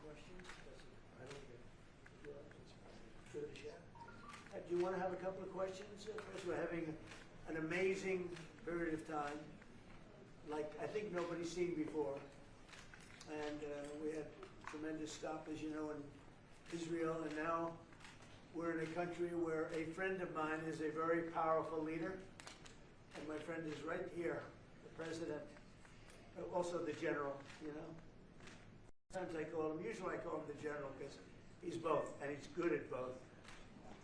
questions? I don't get it. Do you want to have a couple of questions? First, we're having an amazing period of time, like I think nobody's seen before. And we had tremendous stop, as you know, in Israel, and now we're in a country where a friend of mine is a very powerful leader, and my friend is right here, the president, also the general, you know. Sometimes usually I call him the general because he's both, and he's good at both.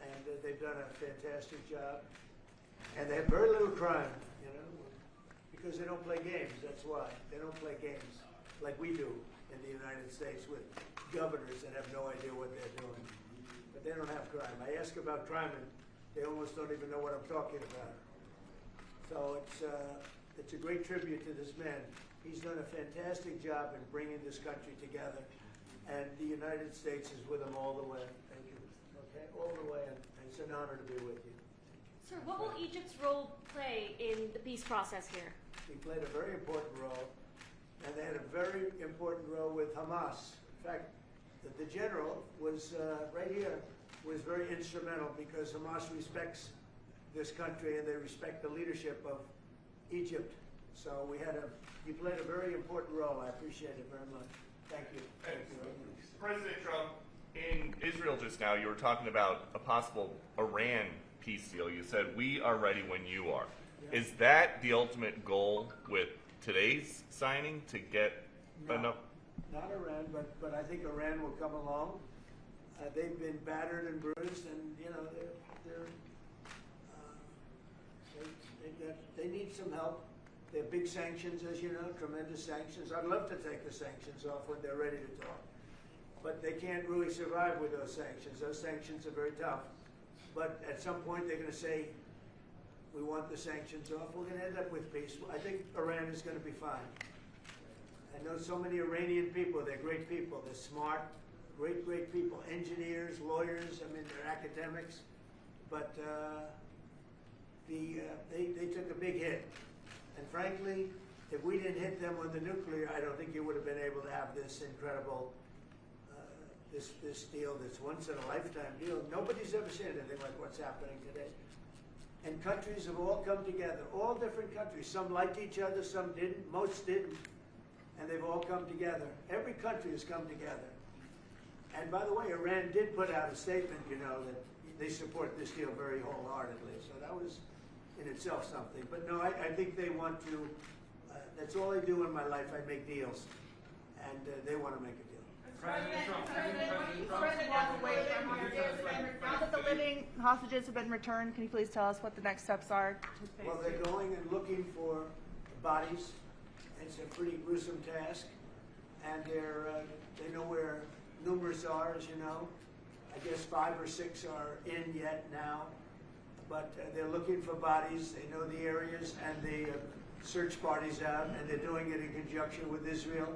And they've done a fantastic job. And they have very little crime, you know, because they don't play games, that's why. They don't play games like we do in the United States with governors that have no idea what they're doing. But they don't have crime. I ask about crime and they almost don't even know what I'm talking about. So it's a great tribute to this man. He's done a fantastic job in bringing this country together, and the United States is with him all the way. Thank you. Okay, all the way, and it's an honor to be with you. Sir, what will Egypt's role play in the peace process here? He played a very important role, and they had a very important role with Hamas. In fact, the general was right here, was very instrumental because Hamas respects this country and they respect the leadership of Egypt. So he played a very important role. I appreciate it very much. Thank you. Thank you. President Trump, in Israel just now, you were talking about a possible Iran peace deal. You said, we are ready when you are. Yeah. Is that the ultimate goal with today's signing, to get enough? Not Iran, but I think Iran will come along. They've been battered and bruised, and you know they need some help. They have big sanctions, as you know, tremendous sanctions. I'd love to take the sanctions off when they're ready to talk, but they can't really survive with those sanctions. Those sanctions are very tough. But at some point, they're going to say, we want the sanctions off. We're going to end up with peace. I think Iran is going to be fine. I know so many Iranian people. They're great people. They're smart, great people. Engineers, lawyers. I mean, they're academics. But they took a big hit. And frankly, if we didn't hit them with the nuclear, I don't think you would have been able to have this incredible this deal, this once-in-a-lifetime deal. Nobody's ever seen anything like what's happening today. And countries have all come together, all different countries. Some liked each other, some didn't, most didn't. And they've all come together. Every country has come together. And by the way, Iran did put out a statement, you know, that they support this deal very wholeheartedly. So that was in itself something. But no, I think they want to, that's all I do in my life. I make deals. And they want to make a deal. Now that the living hostages have been returned, can you please tell us what the next steps are? Well, they're going and looking for bodies. It's a pretty gruesome task, and they know where numerous are, as you know. I guess 5 or 6 are in yet now, but they're looking for bodies. They know the areas, and they search parties out, and they're doing it in conjunction with Israel,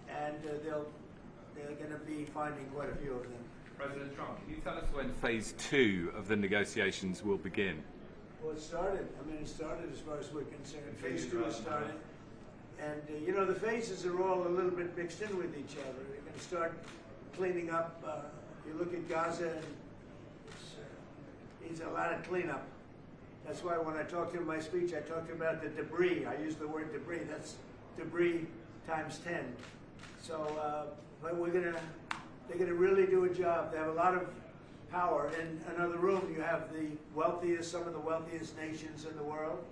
and they're going to be finding quite a few of them. President Trump, can you tell us when phase 2 of the negotiations will begin? Well, it started. I mean, it started as far as we're concerned. Phase 2 has started. And, you know, the phases are all a little bit mixed in with each other. They're going to start cleaning up. You look at Gaza, and it needs a lot of cleanup. That's why when I talked in my speech, I talked about the debris. I used the word debris. That's debris times 10. So, but they're going to really do a job. They have a lot of power. In another room, you have the wealthiest, some of the wealthiest nations in the world.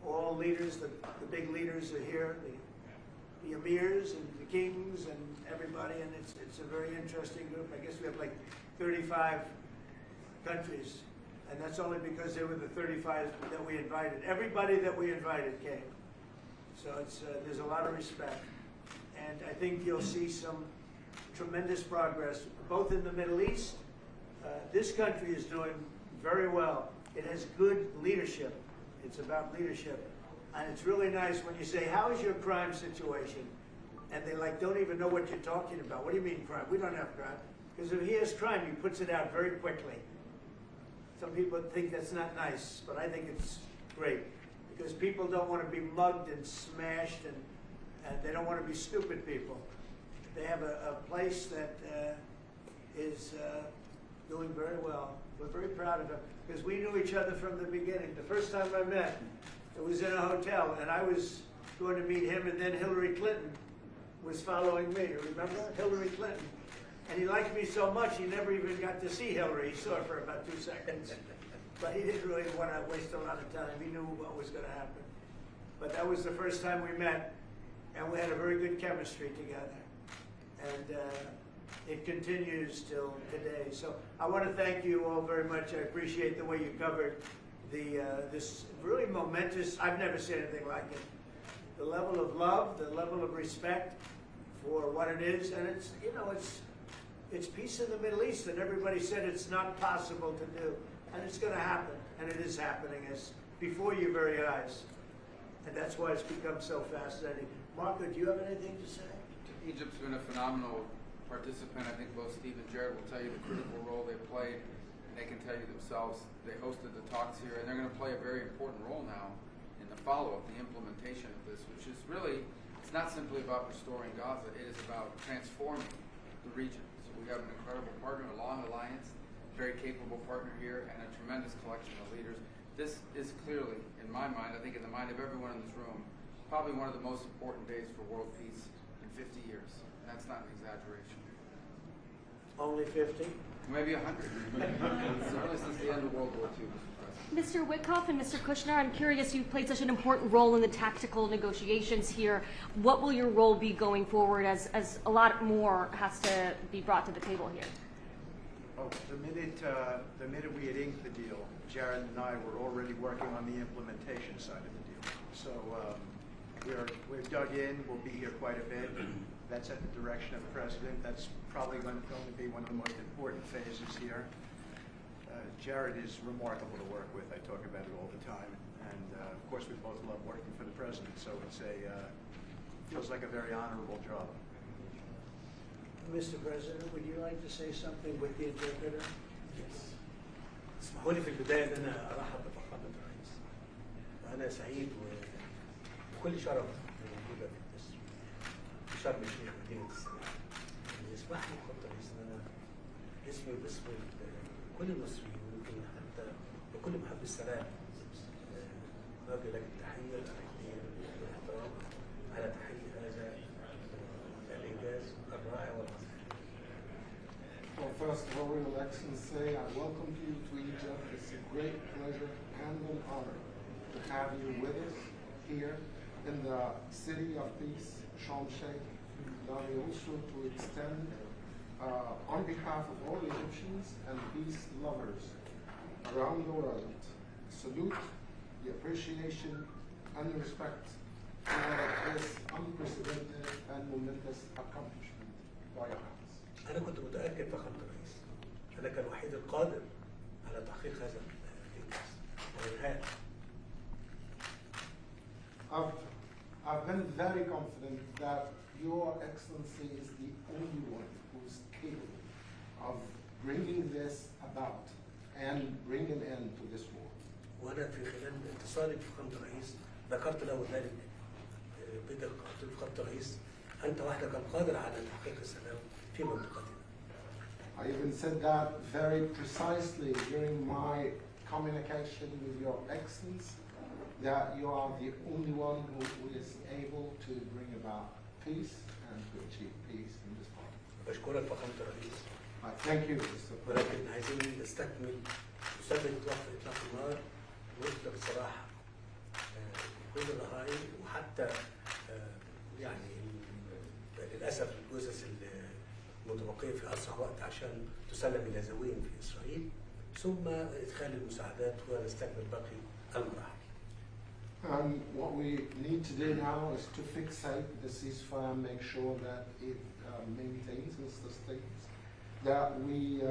All leaders, the big leaders are here, the emirs and the kings and everybody, and it's a very interesting group. I guess we have like 35 countries, and that's only because they were the 35 that we invited. Everybody that we invited came. So there's a lot of respect. And I think you'll see some tremendous progress, both in the Middle East. This country is doing very well. It has good leadership. It's about leadership. And it's really nice when you say, how is your crime situation? And they don't even know what you're talking about. What do you mean crime? We don't have crime. Because if he has crime, he puts it out very quickly. Some people think that's not nice, but I think it's great. Because people don't want to be mugged and smashed, and they don't want to be stupid people. they have a place that is doing very well. We're very proud of them because we knew each other from the beginning. The first time I met, it was in a hotel, and I was going to meet him, and then Hillary Clinton was following me. Remember Hillary Clinton? And he liked me so much, he never even got to see Hillary. He saw her for about 2 seconds. But he didn't really want to waste a lot of time. He knew what was going to happen. But that was the first time we met, and we had a very good chemistry together. And it continues till today. So I want to thank you all very much. I appreciate the way you covered this really momentous, I've never seen anything like it. The level of love, the level of respect for what it is, and it's, you know, it's peace in the Middle East, and everybody said it's not possible to do, and it's going to happen, and it is happening as before your very eyes, and that's why it's become so fascinating. Marco, do you have anything to say? Egypt's been a phenomenal participant. I think both Steve and Jared will tell you the critical role they played, and they can tell you themselves. They hosted the talks here, and they're going to play a very important role now in the follow-up, the implementation of this, which is really, it's not simply about restoring Gaza, it is about transforming the region. So we have an incredible partner, a long alliance, very capable partner here, and a tremendous collection of leaders. This is clearly, in my mind, I think in the mind of everyone in this room, probably one of the most important days for world peace in 50 years. And that's not an exaggeration. Only 50? Maybe 100. Certainly since the end of World War II, Mr. President. Mr. Witkoff and Mr. Kushner, I'm curious, you played such an important role in the tactical negotiations here. What will your role be going forward as a lot more has to be brought to the table here? Oh, the minute we had inked the deal, Jared and I were already working on the implementation side of the deal. So we're dug in. We'll be here quite a bit. That's at the direction of the president. That's probably going to be one of the most important phases here. Jared is remarkable to work with. I talk about it all the time. And of course, we both love working for the president. So it's feels like a very honorable job. Mr. President, would you like to say something with the interpreter? Yes. اسمحوا لي في البداية أن أنا أرحب بفخامة الرئيس. وأنا سعيد وكل شرف موجودة في شرم الشيخ مدينة السلام. يسمح لي فخامة الرئيس أن أنا اسمي واسم كل المصريين ويمكن حتى وكل محب السلام نرجو لك التحية التقدير والاحترام على تحية هذا الإنجاز الرائع والعظيم. Well, first of all, Your Excellency, I welcome you to Egypt. It's a great pleasure and an honor to have you with us here in the city of peace, Sharm el-Sheikh. Allow me also to extend, on behalf of all Egyptians and peace lovers around the world, salute, the appreciation, and the respect for this unprecedented and momentous accomplishment by your house. أنا كنت متأكد فخامة الرئيس أنك الوحيد القادر على تحقيق هذا الإنجاز وإنهاء. I've been very confident that Your Excellency is the only one who's capable of bringing this about and bringing an end to this war. وأنا في خلال اتصالي بفخامة الرئيس ذكرت له ذلك بدقة. قلت له فخامة الرئيس أنت وحدك القادر على تحقيق السلام في منطقتنا. I even said that very precisely during my communication with Your Excellency, that you are the only one who is able to bring about peace and to achieve peace in this part. بشكرك فخامة الرئيس. I thank you, Mr. President. ولكن عايزين نستكمل نثبت إطلاق النار ونطلق الصراحة كل الرهائن وحتى يعني للأسف الجثث المتبقية في أسرع وقت عشان تسلم إلى ذويهم في إسرائيل ثم إدخال المساعدات ونستكمل باقي المراحل. And what we need to do now is to fixate the ceasefire, make sure that it maintains and sustains, that we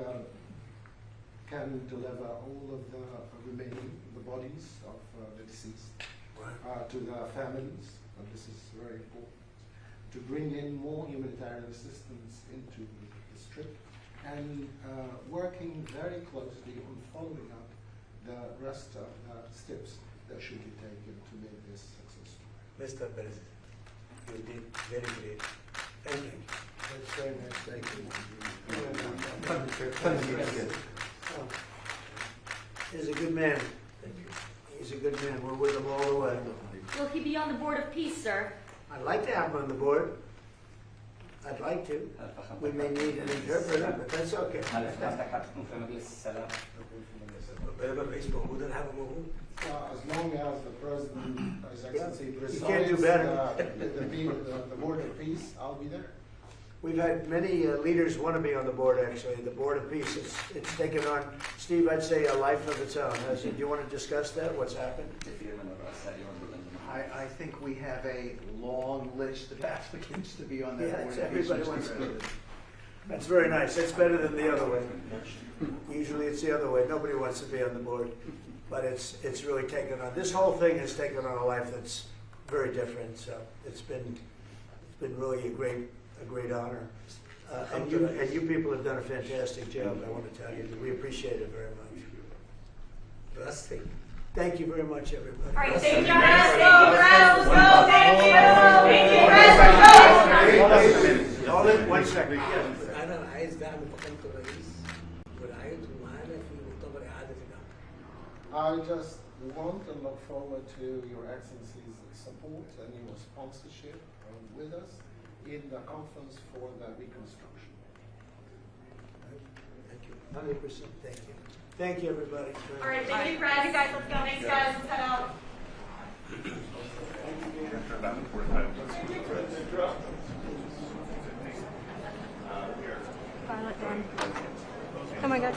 can deliver all of the remaining, the bodies of the deceased to their families, and this is very important, to bring in more humanitarian assistance into the Strip, and working very closely on following up the rest of the steps that should be taken to make this successful. Mr. President, you did very great. Thank you. That's very nice, thank you. Oh. He's a good man. He's a good man. We're with him all the way. Will he be on the Board of Peace, sir? I'd like to have him on the board. I'd like to. We may need an interpreter, but that's okay. As long as the President, His Excellency, You can't do better. the Board of Peace, I'll be there. We've had many leaders want to be on the board, actually. The Board of Peace, it's taken on, Steve, I'd say a life of its own. Do you want to discuss that, what's happened? I think we have a long list of applicants to be on that Yeah, board. everybody wants to be. That's very nice. That's better than the other way. Usually it's the other way. Nobody wants to be on the board. But it's really taken on, this whole thing has taken on a life that's very different. So it's been really a great honor. And you people have done a fantastic job, I want to tell you. We appreciate it very much. Thank you very much, everybody. All right, thank you. Let's go, thank you. Hold it, 1 second. أنا عايز دعم فخامة الرئيس ورعايته معانا في مؤتمر إعادة الأمن. I just want and look forward to Your Excellency's support and your sponsorship with us in the conference for the reconstruction. Thank you. 100%. Thank you. Thank you, everybody. All right, thank you, Brad. You guys, let's go. Thanks, guys. Let's head out. Violet one. Oh my God.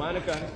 Monica.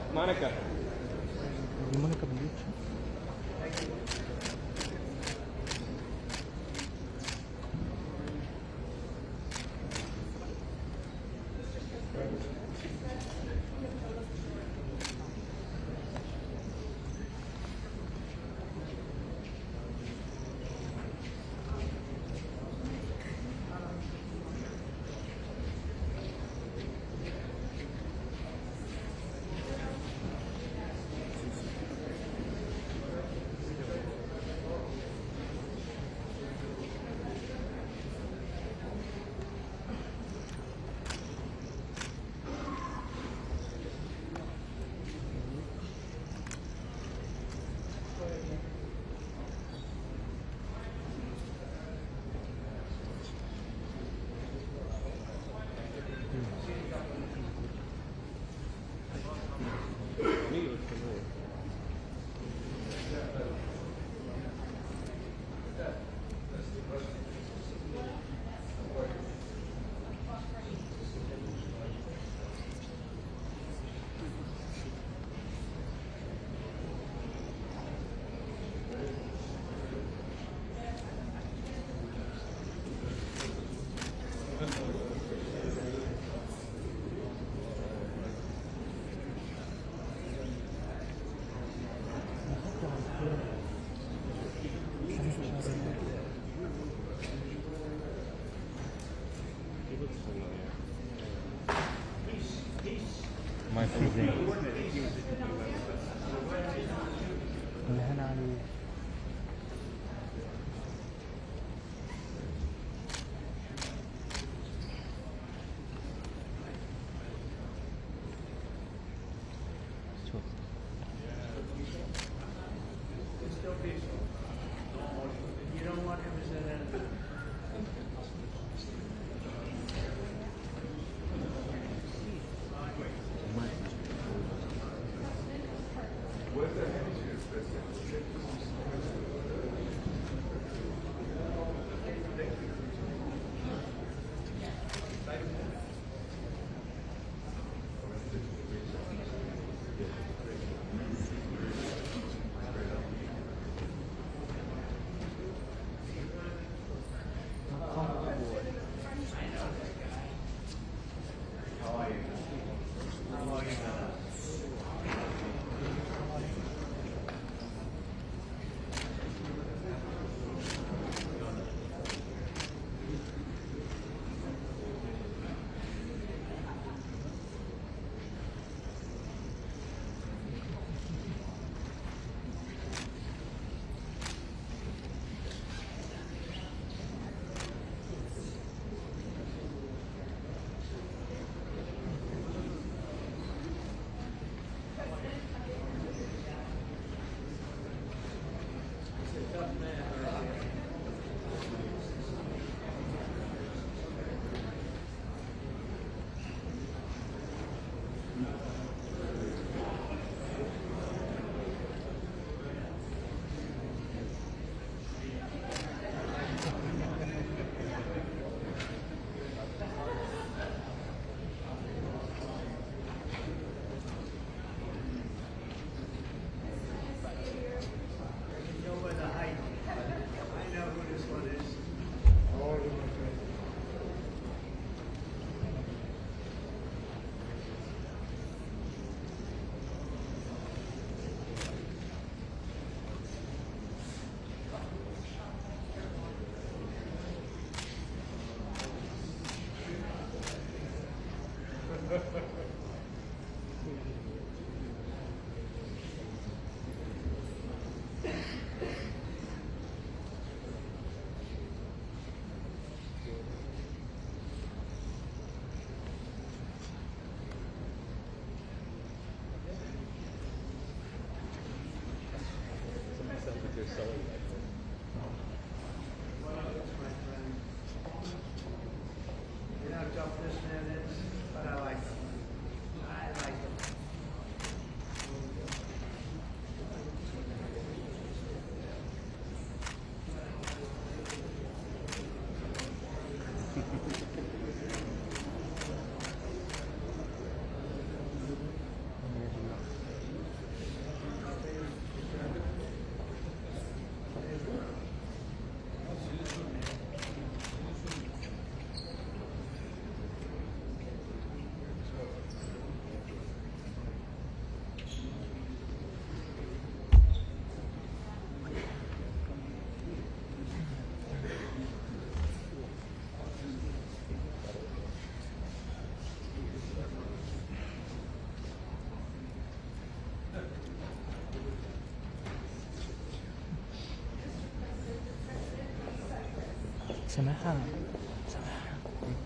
سامعها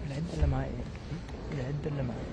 العدة اللي معايا العدة اللي معايا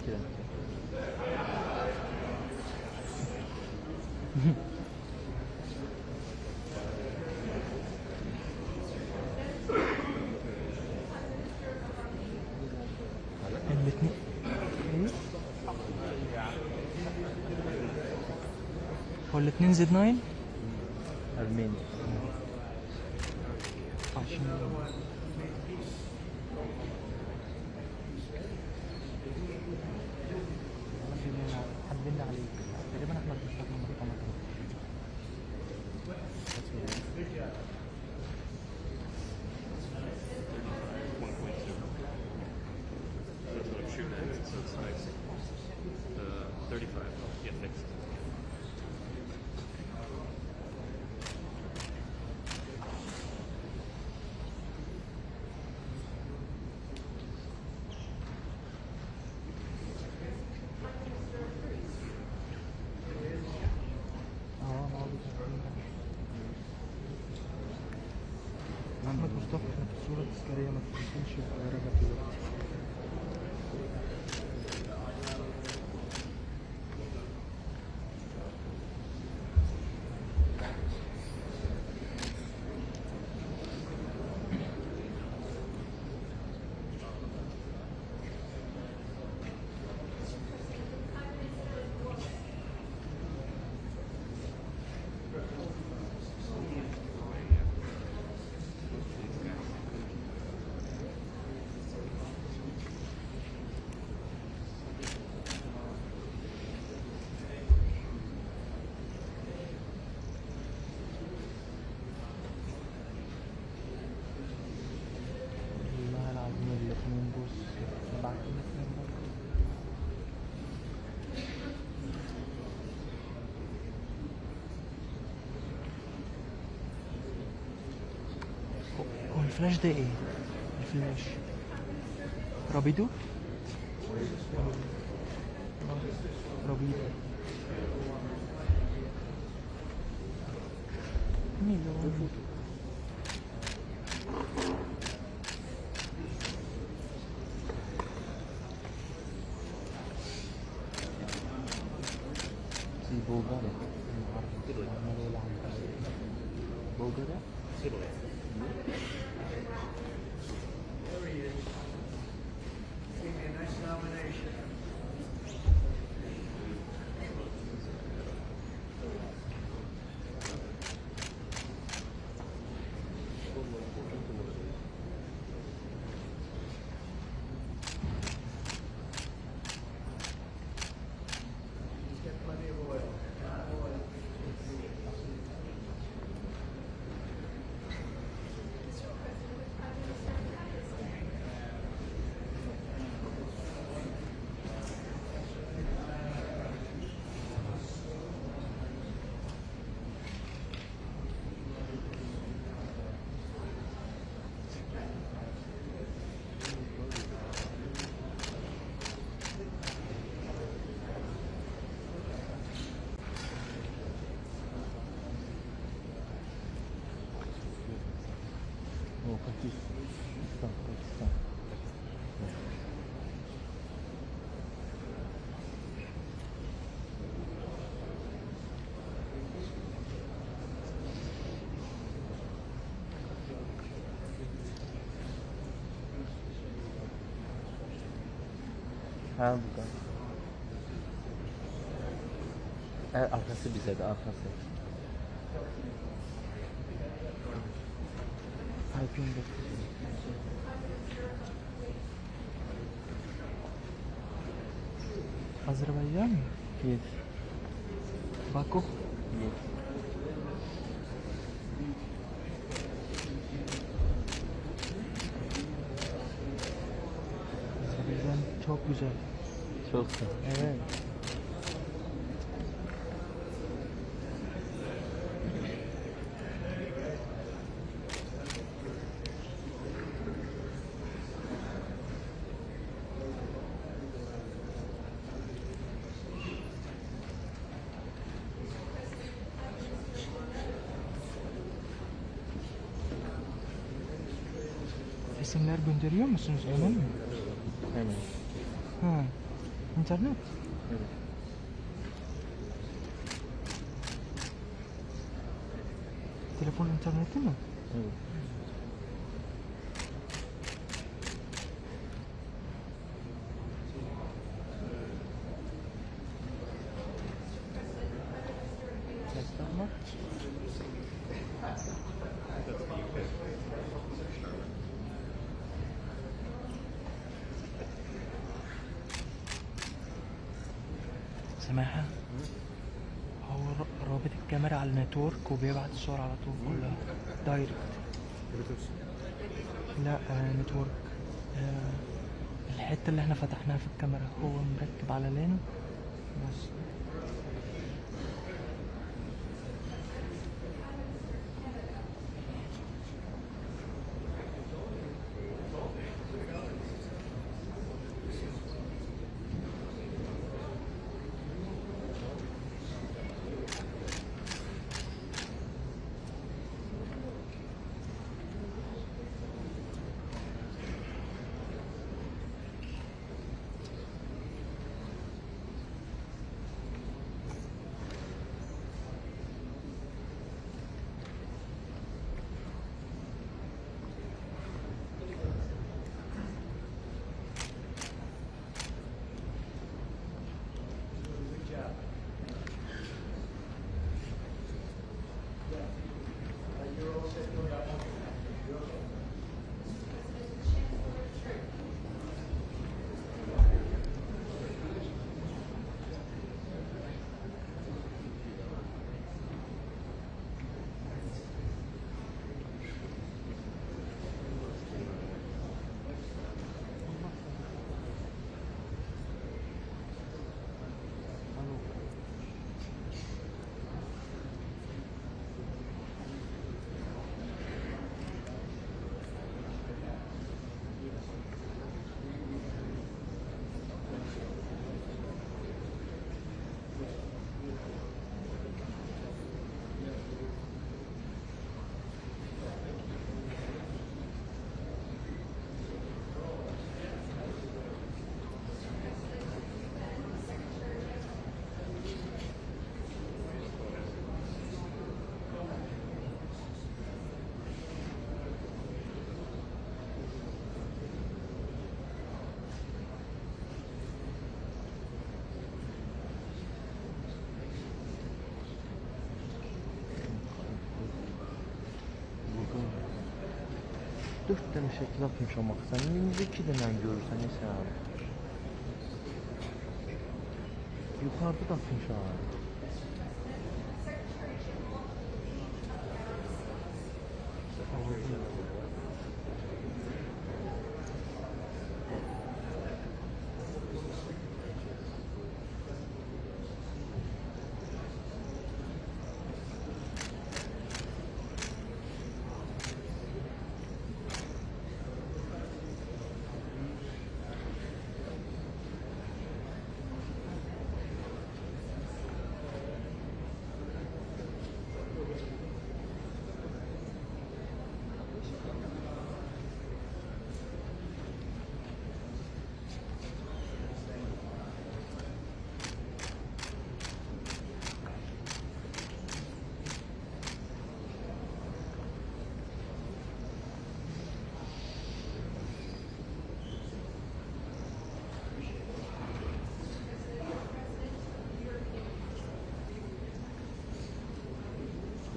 كده الاثنين هو الاثنين زد 9 أرميني حبينا عليك تقريبا احنا بنستخدم رقم محمد مصطفى احنا في الصورة التذكارية ما تنسيش القاهرة دلوقتي هو الفلاش ده ايه؟ الفلاش رابيدو؟ رابيدو مين ده؟ بوغارة بوغارة There he is. Give me a nice nomination. He's got plenty of oil. bukan. Arkası bize de arkası. Typing Azerbaycan? Yes. Baku? Yes. Azerbaycan çok güzel. Çok sağ ol. Evet. Resimler gönderiyor musunuz? Hemen mi? Hemen. Ha. İnternet? Evet. Telefon interneti mi? Evet. Reklamlar. سماحة هو رابط الكاميرا على النتورك وبيبعت الصور على طول كلها دايركت. لا نتورك. الحتة اللي احنا فتحناها في الكاميرا هو مركب على لين بس. Dört tane şekil atmış ama sen elimizde 2 tane görürsen neyse abi. Yukarıda da atmış abi.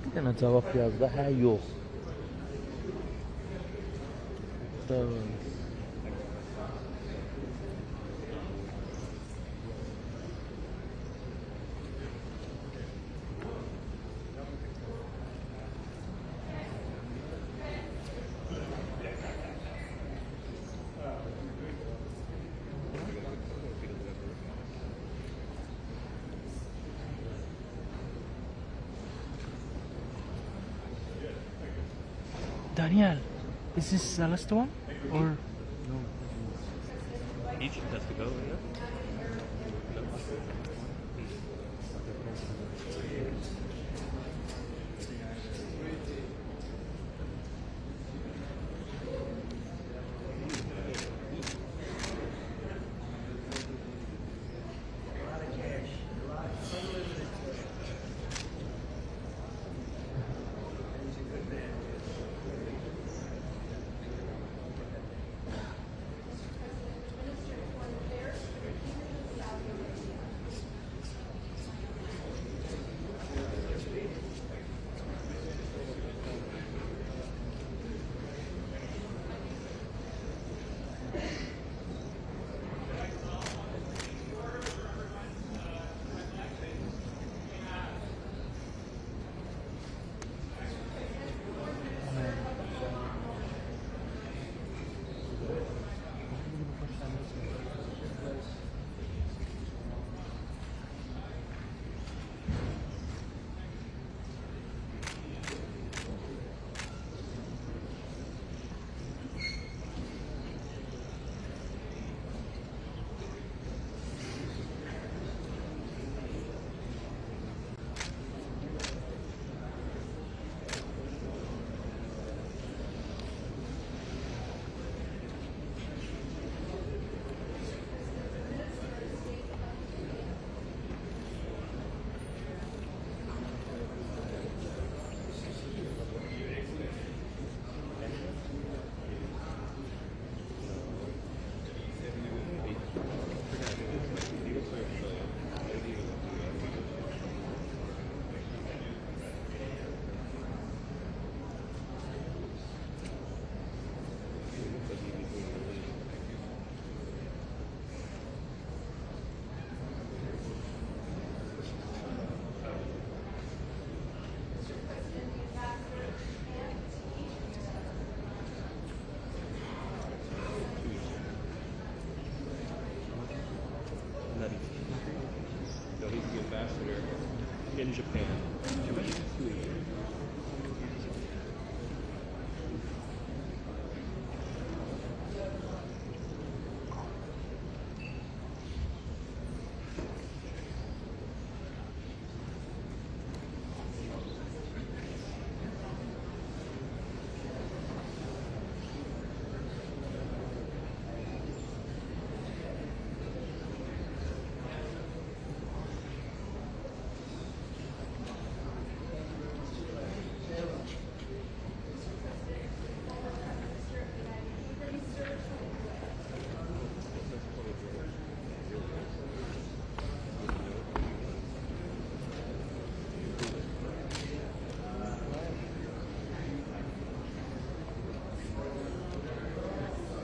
Bir tane cevap yazdı, hə yox. Tamam. Daniel, is this the last one? Or Egypt has to go, yeah? In Japan.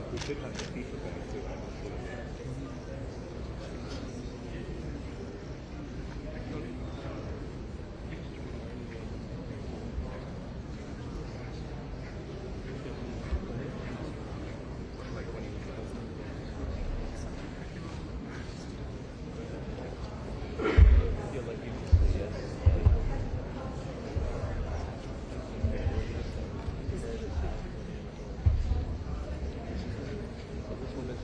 We should have the FIFA back too. This one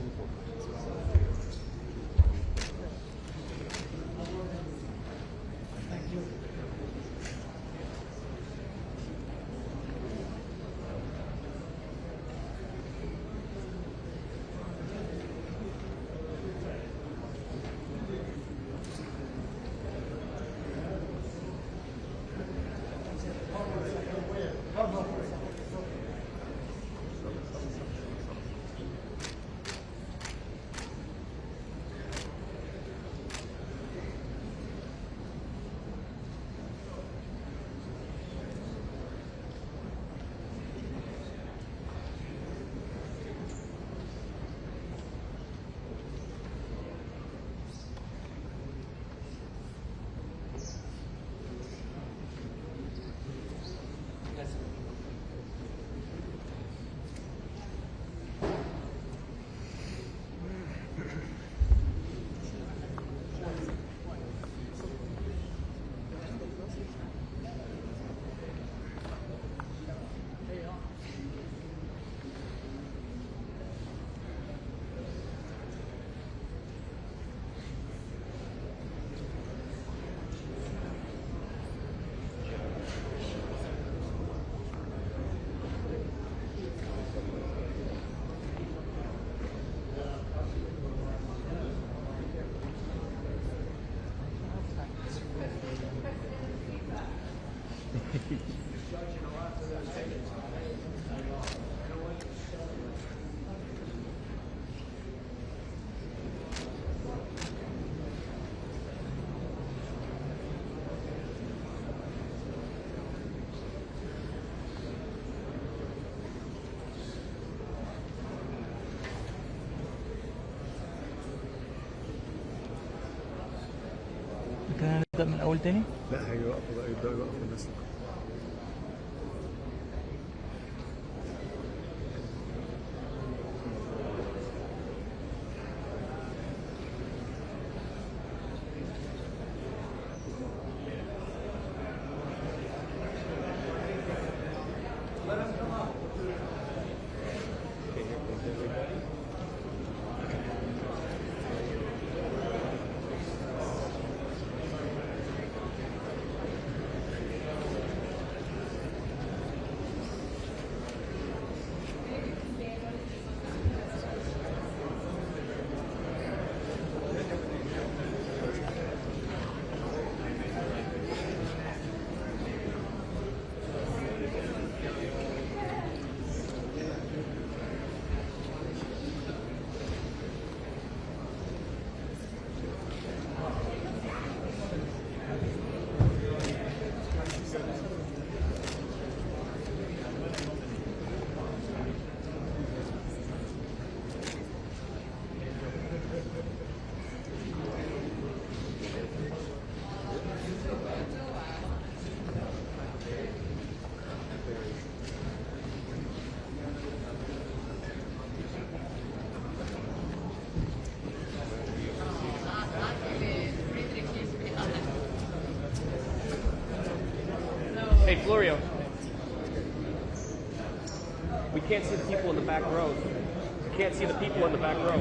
كده نبدأ من أول تاني؟ لا هيوقفوا بقى يبدأوا يوقفوا الناس. Hey, Florio. We can't see the people in the back row. We can't see the people in the back row.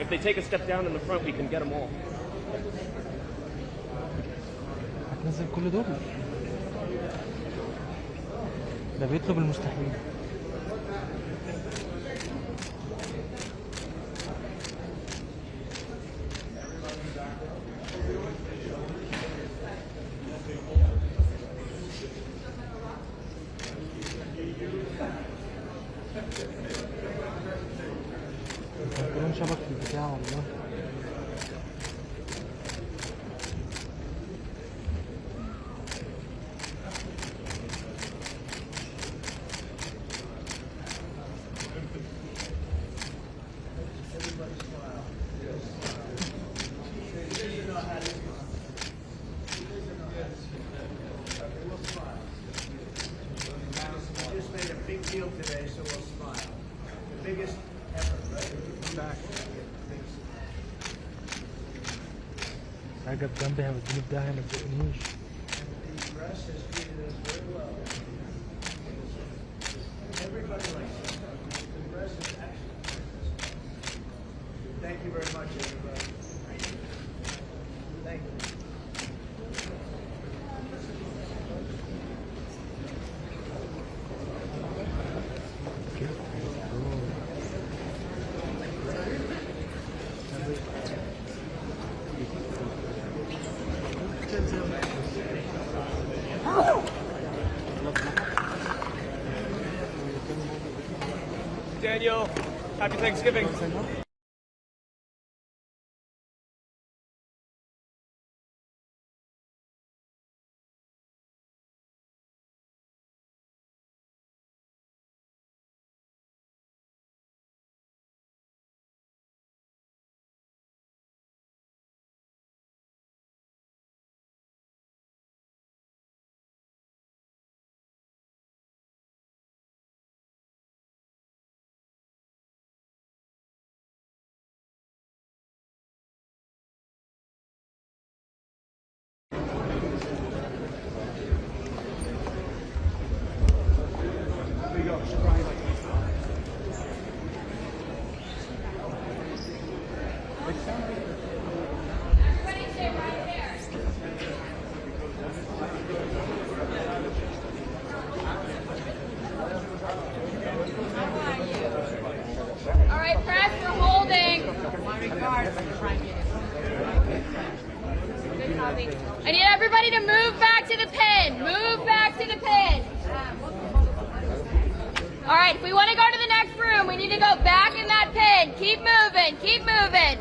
If they take a step down in the front, we can get them all. هتنزل كل دول؟ ده بيطلب المستحيل. البنطلون شبك في البتاع والله. Just made a big deal today, so we'll smile. The biggest ever, right? Back. رجب جنبي هيوديني في داهية ما تزقنيش. The press has treated us very well. Everybody likes it. The press is excellent. Thank you very much, everybody. Thank you. Daniel, happy Thanksgiving. All right, press, we're holding. I need everybody to move back to the pin. Move back to the pin. All right, if we want to go to the next room, we need to go back in that pin. Keep moving, keep moving.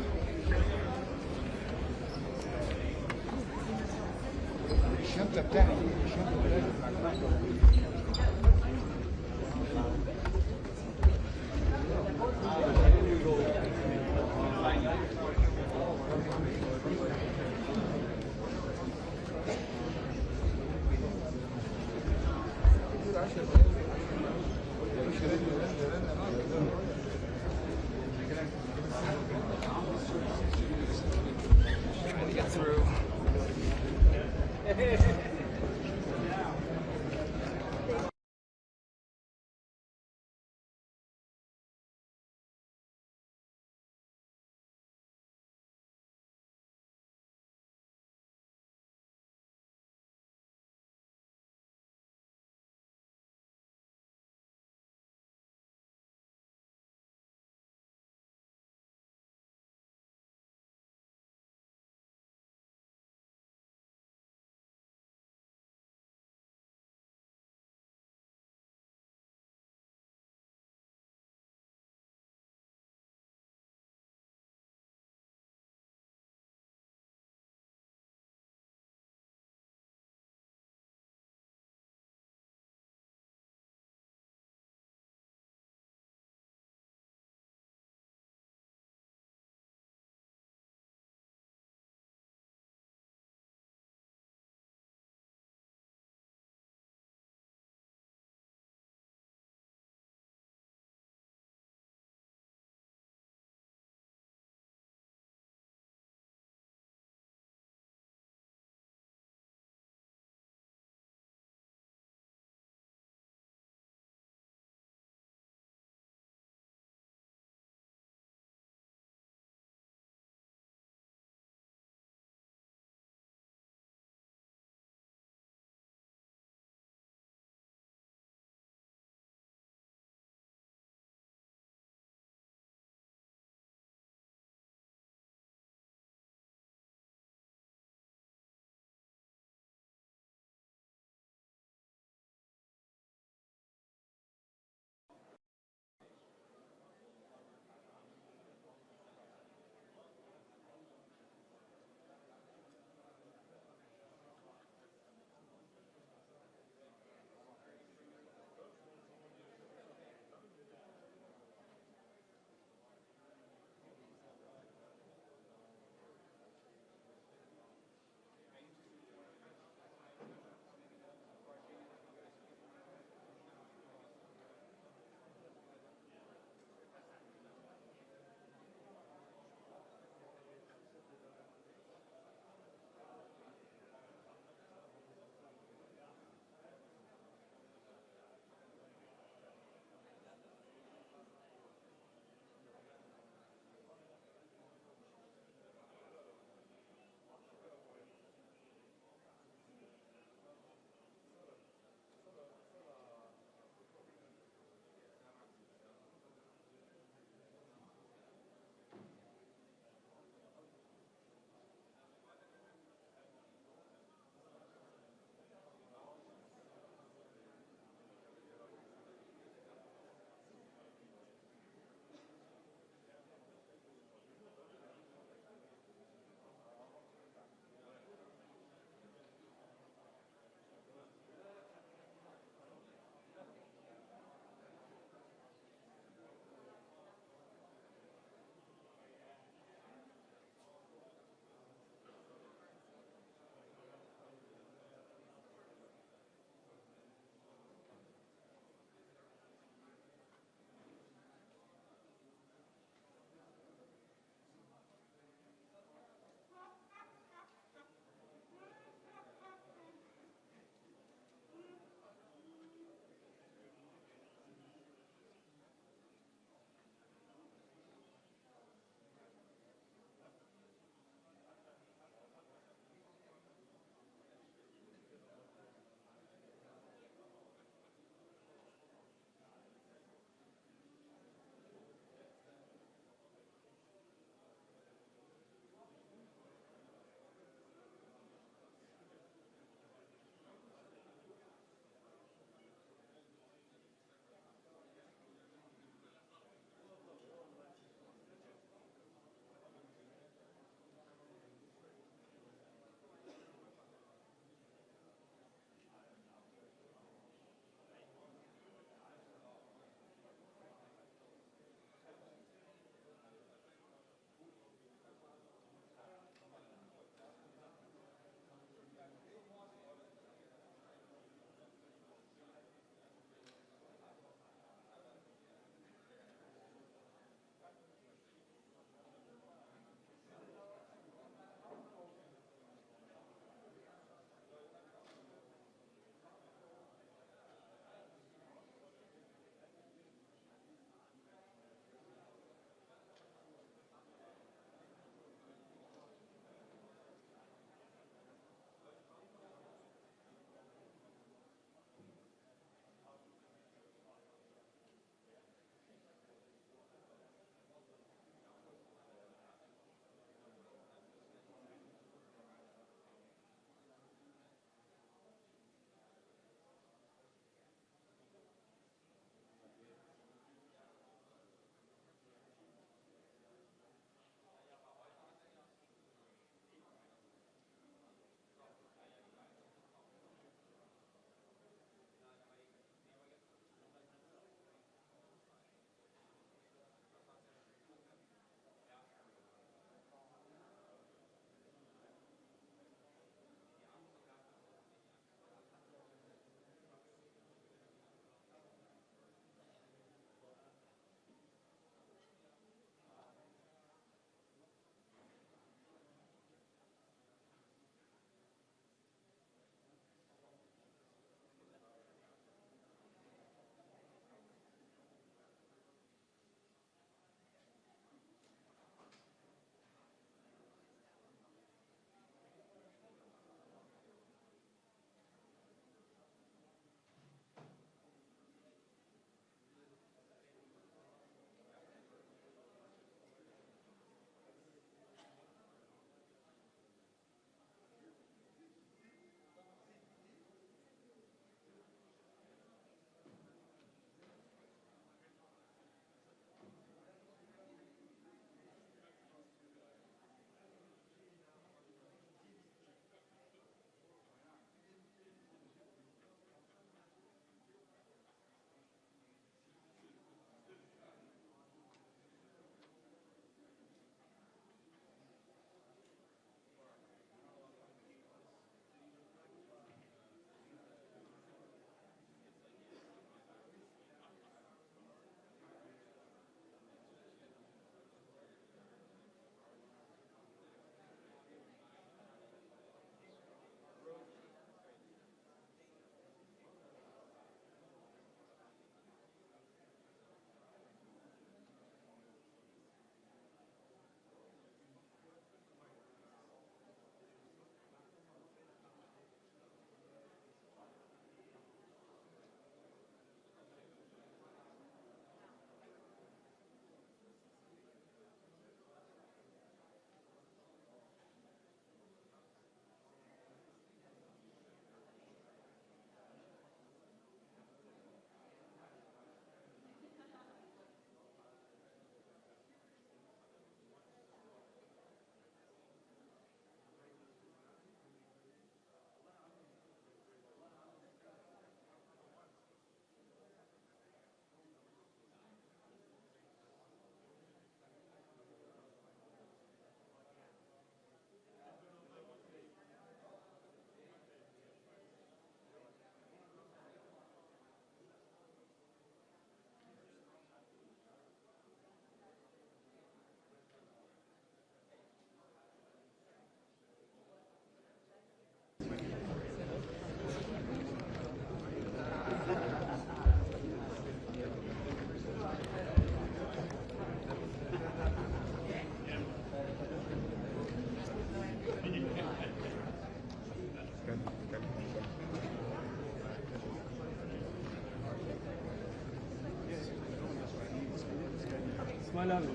İsmail abi.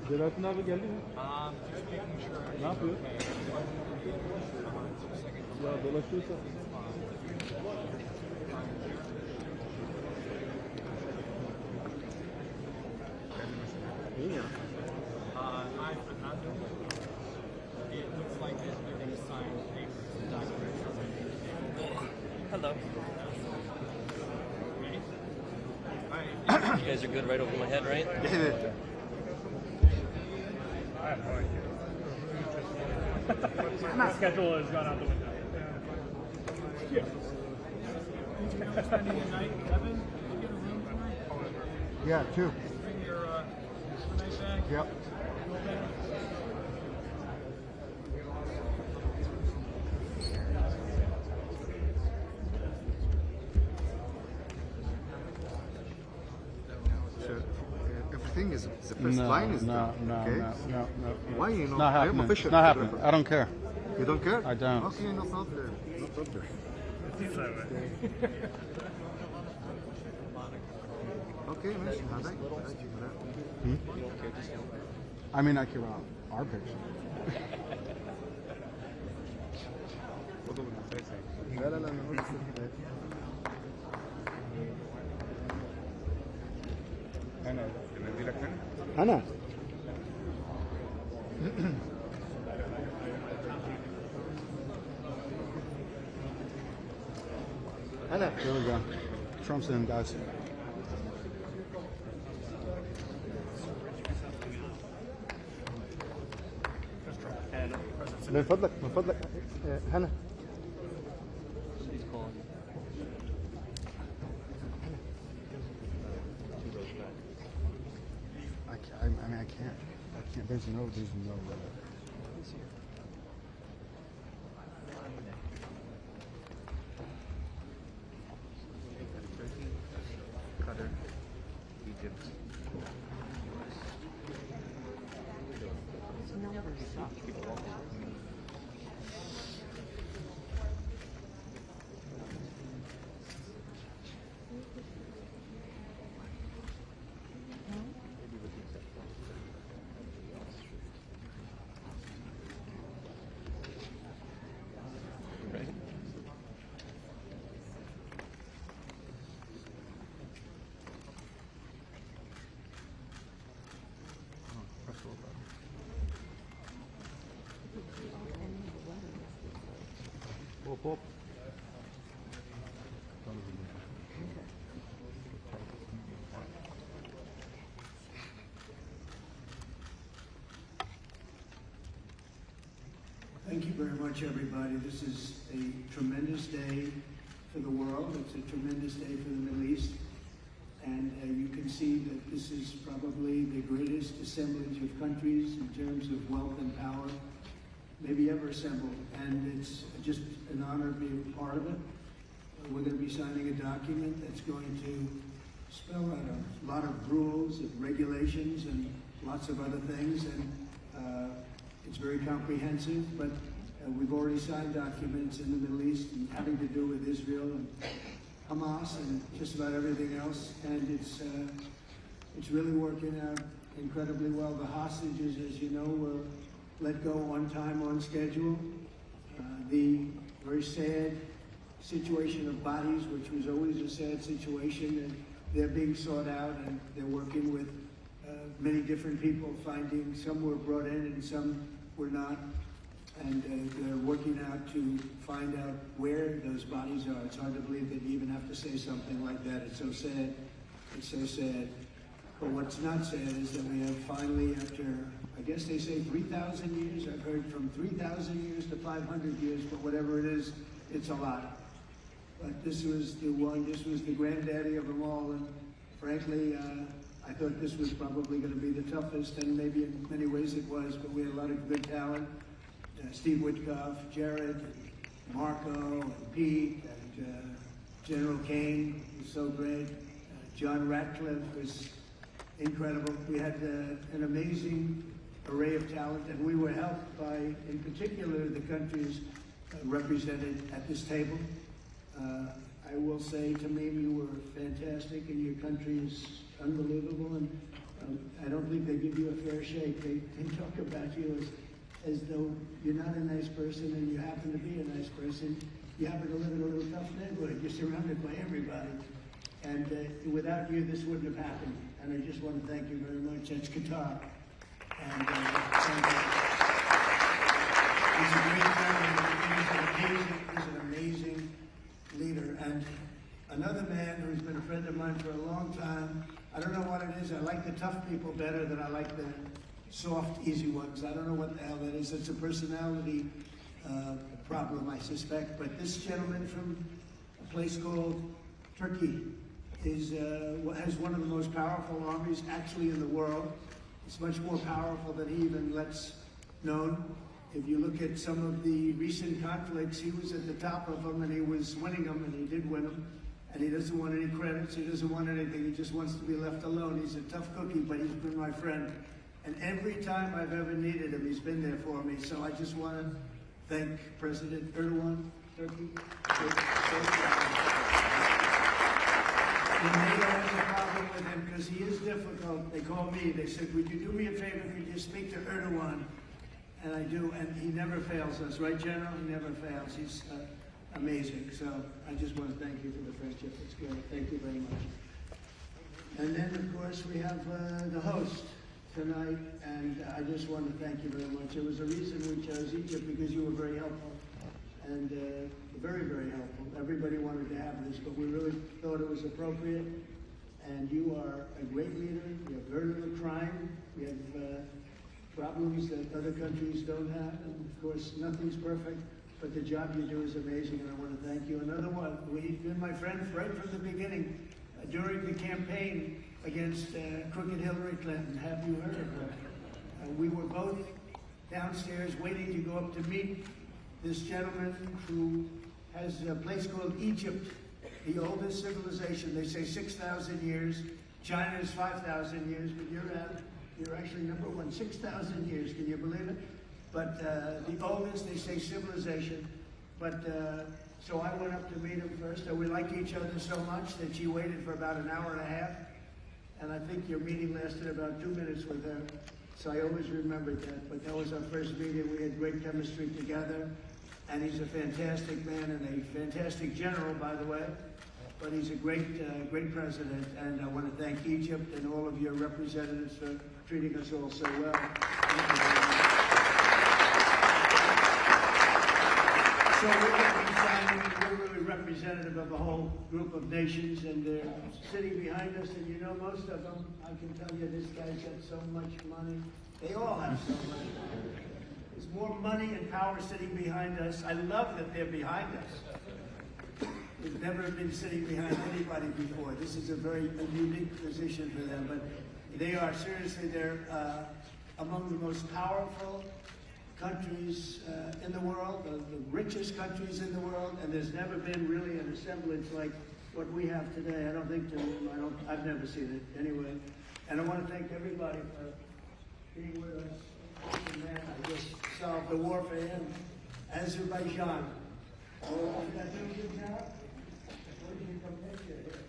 Selahattin abi geldi mi? Ne yapıyor? Ya dolaşıyorsa. İyi ya. Hello. You guys are good right over my head, right? Evet. My schedule has gone out the window. Yeah, two. Yep. So everything is the first line is done. Okay. No. Why you It's know? not I'm happening. official. It's not happening. I don't care. You don't care? I don't. Okay, no problem. No problem. Okay, ماشي هذا I mean, I care about our picture. لا لا لا انا ادي لك أنا. Here we go. Trump's in, guys. من فضلك هنا. I mean, I can't. There's no. Qatar, Egypt. Hop. Thank you very much, everybody. This is a tremendous day for the world. It's a tremendous day for the Middle East. And you can see that this is probably the greatest assemblage of countries in terms of wealth and power maybe ever assembled. And it's just an honor to be a part of it. We're going to be signing a document that's going to spell out a lot of rules and regulations and lots of other things. And it's very comprehensive, but we've already signed documents in the Middle East and having to do with Israel and Hamas and just about everything else. And it's really working out incredibly well. The hostages, as you know, were let go on time, on schedule. The very sad situation of bodies, which was always a sad situation, and they're being sought out, and they're working with many different people, finding some were brought in and some were not, and they're working out to find out where those bodies are. It's hard to believe that you even have to say something like that. It's so sad. It's so sad. But what's not sad is that we have finally, after, I guess they say 3,000 years, I've heard from 3,000 years to 500 years, but whatever it is, it's a lot. But this was the one, this was the granddaddy of them all, and frankly, I thought this was probably going to be the toughest, and maybe in many ways it was, but we had a lot of good talent. Steve Witkoff, Jared, and Marco, and Pete, and General Kane was so great. John Ratcliffe was incredible. We had an amazing array of talent, and we were helped by, in particular, the countries represented at this table. I will say, Tamim, you were fantastic, and your countries unbelievable, and I don't think they give you a fair shake. They talk about you as though you're not a nice person, and you happen to be a nice person. You happen to live in a little tough neighborhood. You're surrounded by everybody. And without you, this wouldn't have happened. And I just want to thank you very much. That's Qatar. And he's a great friend. He's an amazing leader. And another man who's been a friend of mine for a long time. I don't know what it is. I like the tough people better than I like the soft, easy ones. I don't know what the hell that is. It's a personality problem, I suspect. But this gentleman from a place called Turkey has one of the most powerful armies actually in the world. It's much more powerful than he even lets known. If you look at some of the recent conflicts, he was at the top of them and he was winning them, and he did win them. And he doesn't want any credits, he doesn't want anything, he just wants to be left alone. He's a tough cookie, but he's been my friend. And every time I've ever needed him, he's been there for me. So I just want to thank President Erdogan, Turkey. And NATO has a problem with him because he is difficult. They called me, they said, would you do me a favor, could you speak to Erdogan? And I do, and he never fails us, right, General? He never fails. He's amazing. So I just want to thank you for the friendship. It's good. Thank you very much. And then, of course, we have the host tonight, and I just want to thank you very much. There was a reason we chose Egypt, because you were very helpful, and very, very helpful. Everybody wanted to have this, but we really thought it was appropriate, and you are a great leader. You have very little crime. You have problems that other countries don't have, and of course, nothing's perfect, but the job you do is amazing, and I want to thank you. Another one, we've been my friend right from the beginning. During the campaign against crooked Hillary Clinton, have you heard of her? We were both downstairs waiting to go up to meet this gentleman who has a place called Egypt, the oldest civilization. They say 6,000 years. China is 5,000 years, but you're actually number one, 6,000 years. Can you believe it? But the oldest, they say, civilization. But so I went up to meet him first. And we liked each other so much that she waited for about an hour and a half. And I think your meeting lasted about 2 minutes with her. So I always remembered that. But that was our first meeting. We had great chemistry together. And he's a fantastic man and a fantastic general, by the way. But he's a great, great president. And I want to thank Egypt and all of your representatives for treating us all so well. So we're really representative of a whole group of nations, and they're sitting behind us, and you know most of them. I can tell you this guy's got so much money. They all have so much. There's more money and power sitting behind us. I love that they're behind us. We've never been sitting behind anybody before. This is a very unique position for them, but they are seriously, they're among the most powerful countries in the world, the richest countries in the world, and there's never been really an assemblage like what we have today. I don't think I've never seen it anyway. And I want to thank everybody for being with us. Man, I just solved the war for him. Azerbaijan. Did I do a good job? Where did you come picture here?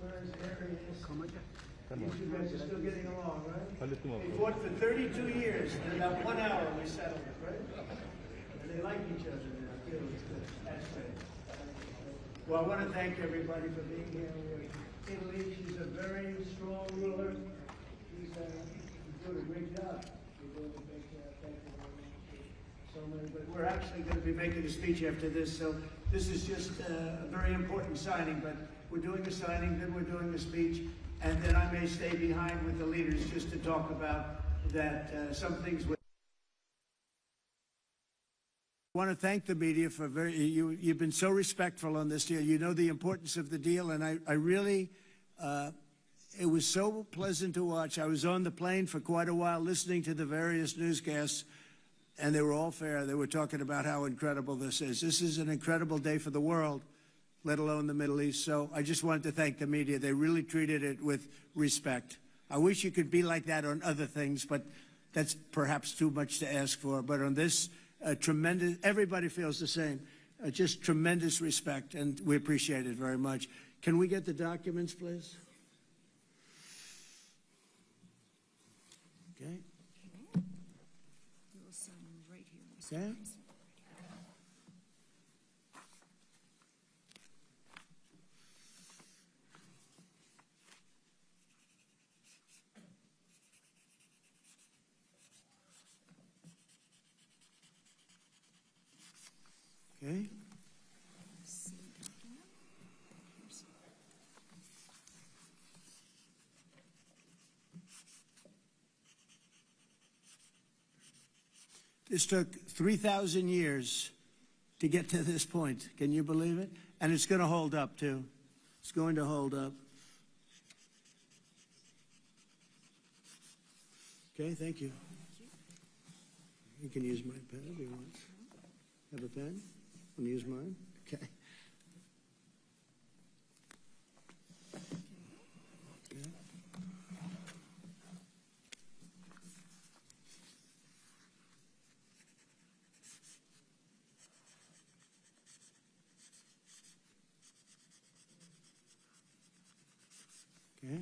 Where is Harry? You guys are still getting along, right? We fought for 32 years, and about 1 hour we settled it, right? And they like each other now, too. It's good. That's great. Well, I want to thank everybody for being here. Italy, she's a very strong ruler. She's doing a great job. You're doing a great job. Thank you very much. So many, but we're actually going to be making a speech after this, so this is just a very important signing, but we're doing a signing, then we're doing a speech. And then I may stay behind with the leaders just to talk about that, some things. I want to thank the media for you've been so respectful on this deal. You know the importance of the deal, and I really, it was so pleasant to watch. I was on the plane for quite a while listening to the various newscasts, and they were all fair. They were talking about how incredible this is. This is an incredible day for the world, let alone the Middle East. So I just wanted to thank the media. They really treated it with respect. I wish you could be like that on other things, but that's perhaps too much to ask for. But on this, tremendous, everybody feels the same. Just tremendous respect, and we appreciate it very much. Can we get the documents, please? Okay. You will sign right here. Okay. Okay. This took 3,000 years to get to this point. Can you believe it? And it's going to hold up, too. It's going to hold up. Okay, thank you. You can use my pen if you want. Have a pen? Want to use mine? Okay. Okay.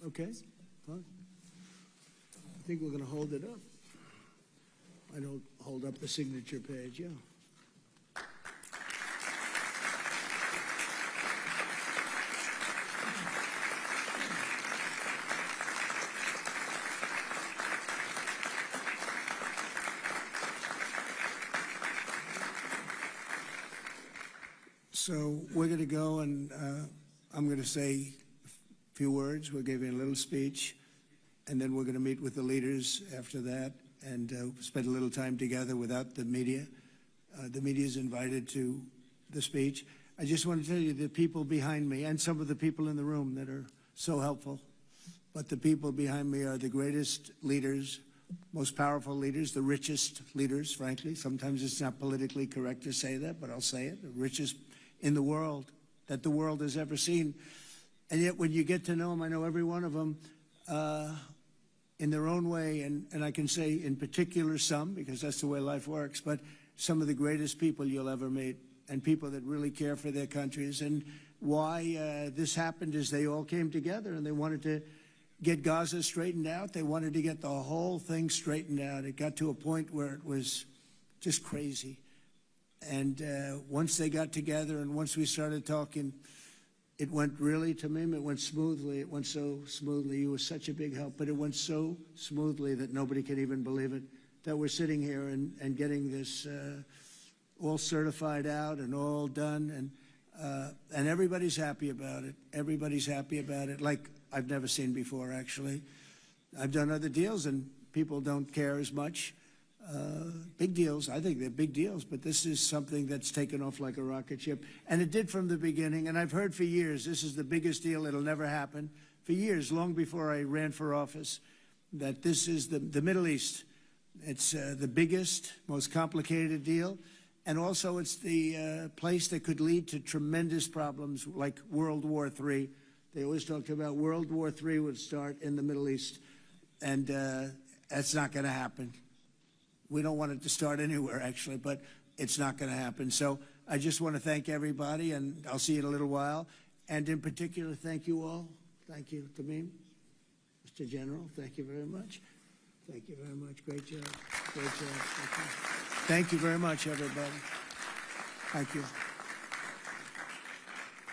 Okay, fine. I think we're going to hold it up. I don't hold up the signature page, yeah. So we're going to go and I'm going to say a few words. We'll give you a little speech, and then we're going to meet with the leaders after that and spend a little time together without the media. The media is invited to the speech. I just want to tell you the people behind me and some of the people in the room that are so helpful, but the people behind me are the greatest leaders, most powerful leaders, the richest leaders, frankly. Sometimes it's not politically correct to say that, but I'll say it, the richest in the world that the world has ever seen. And yet when you get to know them, I know every one of them in their own way, and I can say in particular some, because that's the way life works, but some of the greatest people you'll ever meet, and people that really care for their countries. And why this happened is they all came together and they wanted to get Gaza straightened out. They wanted to get the whole thing straightened out. It got to a point where it was just crazy. And once they got together and once we started talking, it went really, Tamim, it went smoothly. It went so smoothly. You were such a big help, but it went so smoothly that nobody can even believe it, that we're sitting here and getting this all certified out and all done. And everybody's happy about it. Everybody's happy about it, like I've never seen before, actually. I've done other deals and people don't care as much. Big deals, I think they're big deals, but this is something that's taken off like a rocket ship. And it did from the beginning, and I've heard for years, this is the biggest deal, it'll never happen. For years, long before I ran for office, that this is the Middle East. It's the biggest, most complicated deal. And also, it's the place that could lead to tremendous problems like World War III. They always talked about World War III would start in the Middle East, and that's not going to happen. We don't want it to start anywhere, actually, but it's not going to happen. So I just want to thank everybody, and I'll see you in a little while. And in particular, thank you all. Thank you, Tamim. Mr. General, thank you very much. Thank you very much. Great job. Great job. Thank you very much, everybody. Thank you.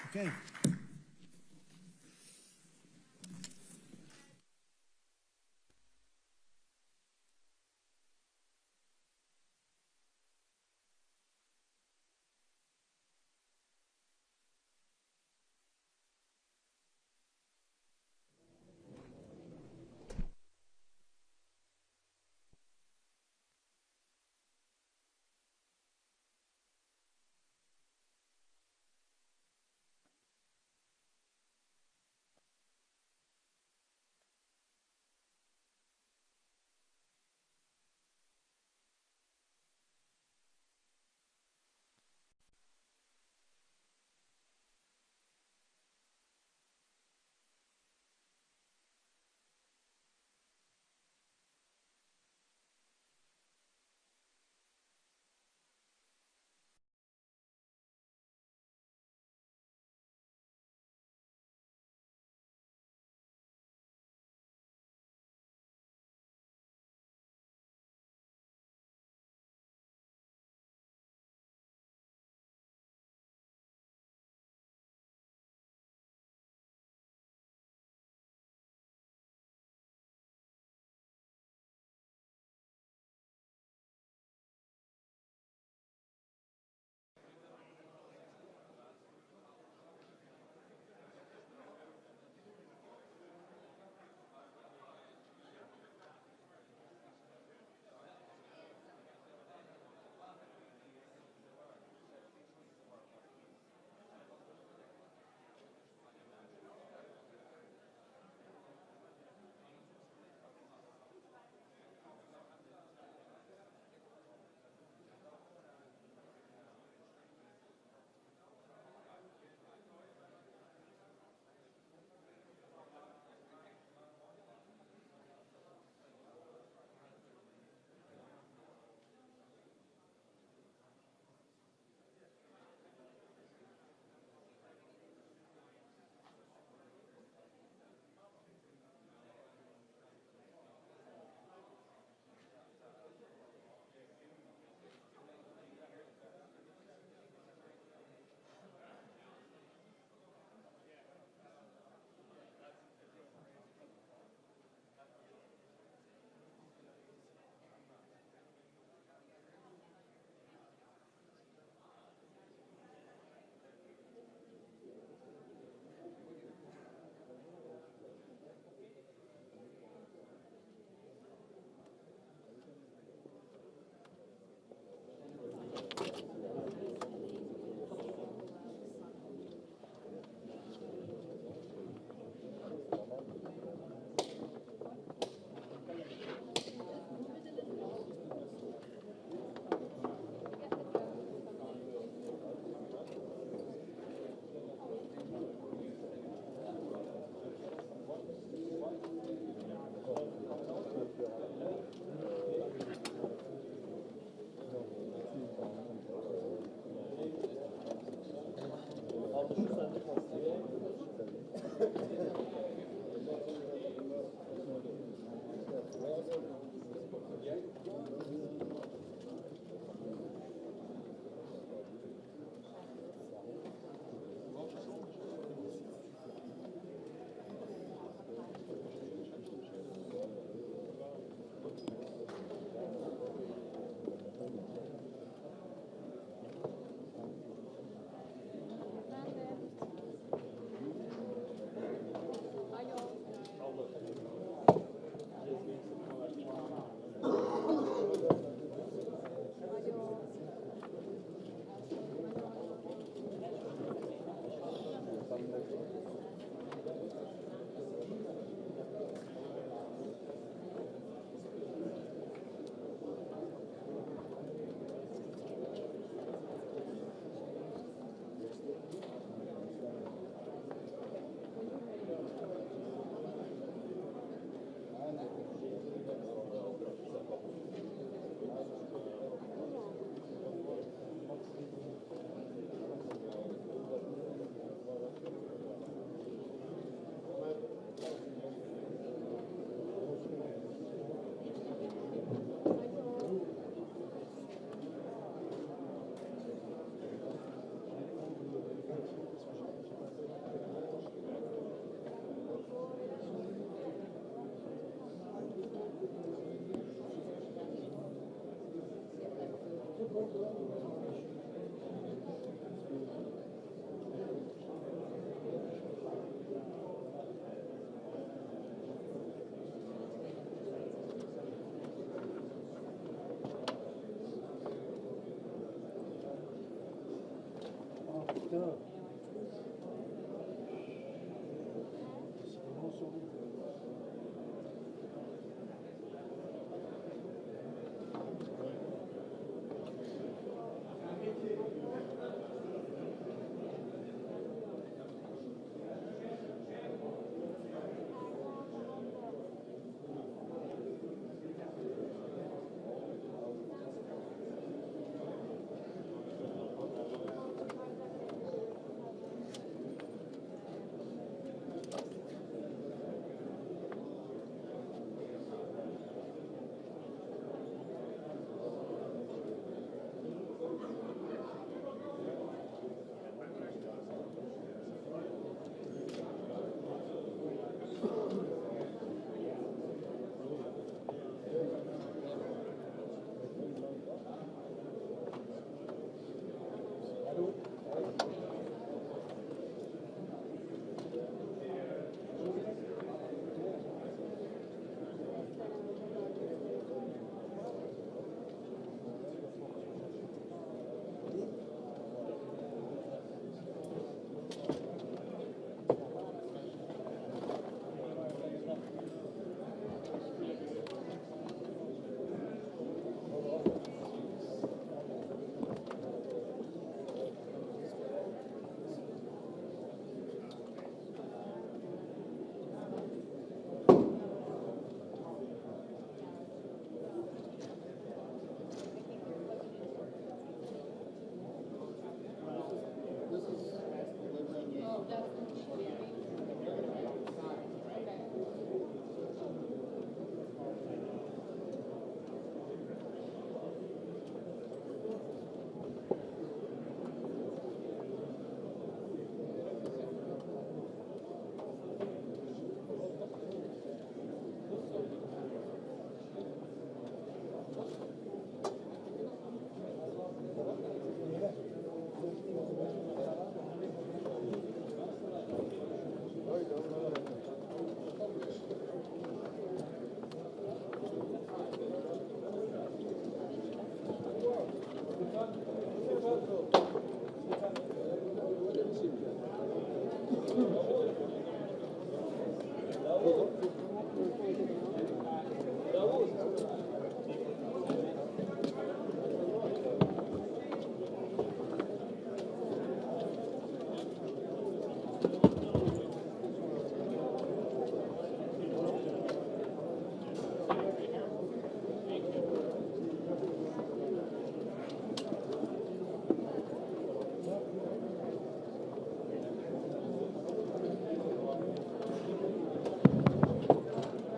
Okay.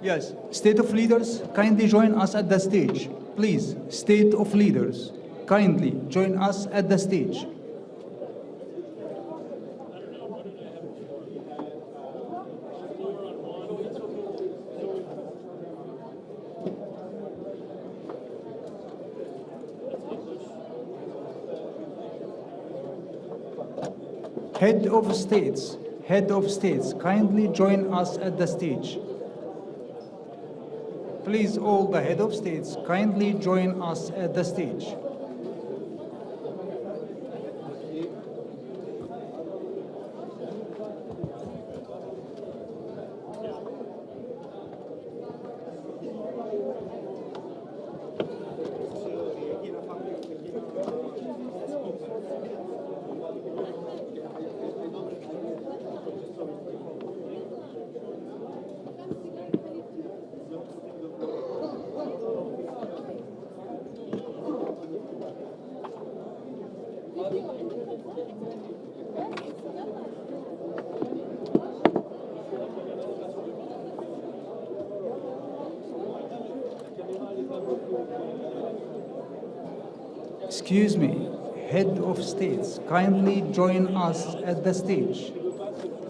Yes, state of leaders, kindly join us at the stage. Please, state of leaders, kindly join us at the stage. Head of states, kindly join us at the stage. Please, all the head of states, kindly join us at the stage. Excuse me, head of states, kindly join us at the stage.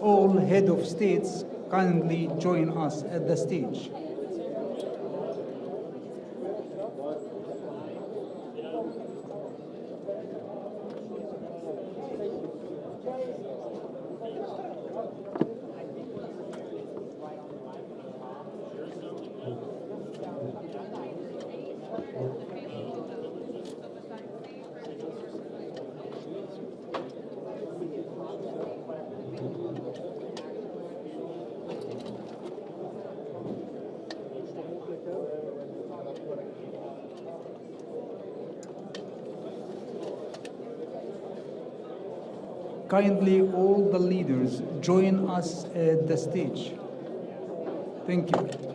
All head of states, kindly join us at the stage. kindly all the leaders join us at the stage. Thank you.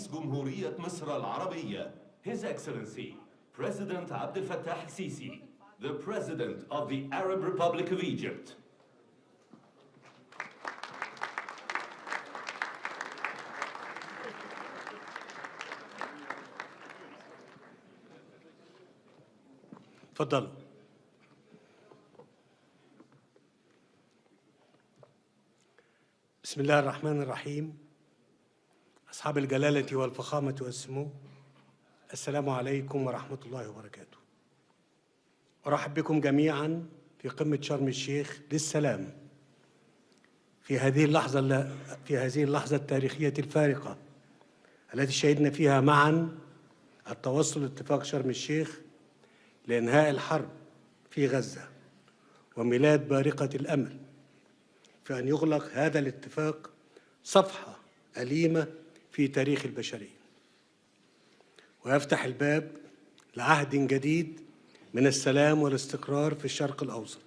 رئيس جمهورية مصر العربية His Excellency President Abdel Fattah al-Sisi, the President of the Arab Republic of Egypt. تفضلوا. بسم الله الرحمن الرحيم. أصحاب الجلالة والفخامة والسمو، السلام عليكم ورحمة الله وبركاته. أرحب بكم جميعا في قمة شرم الشيخ للسلام في هذه اللحظة التاريخية الفارقة التي شهدنا فيها معا التوصل لاتفاق شرم الشيخ لإنهاء الحرب في غزة وميلاد بارقة الأمل في أن يغلق هذا الاتفاق صفحة أليمة في تاريخ البشرية ويفتح الباب لعهد جديد من السلام والاستقرار في الشرق الأوسط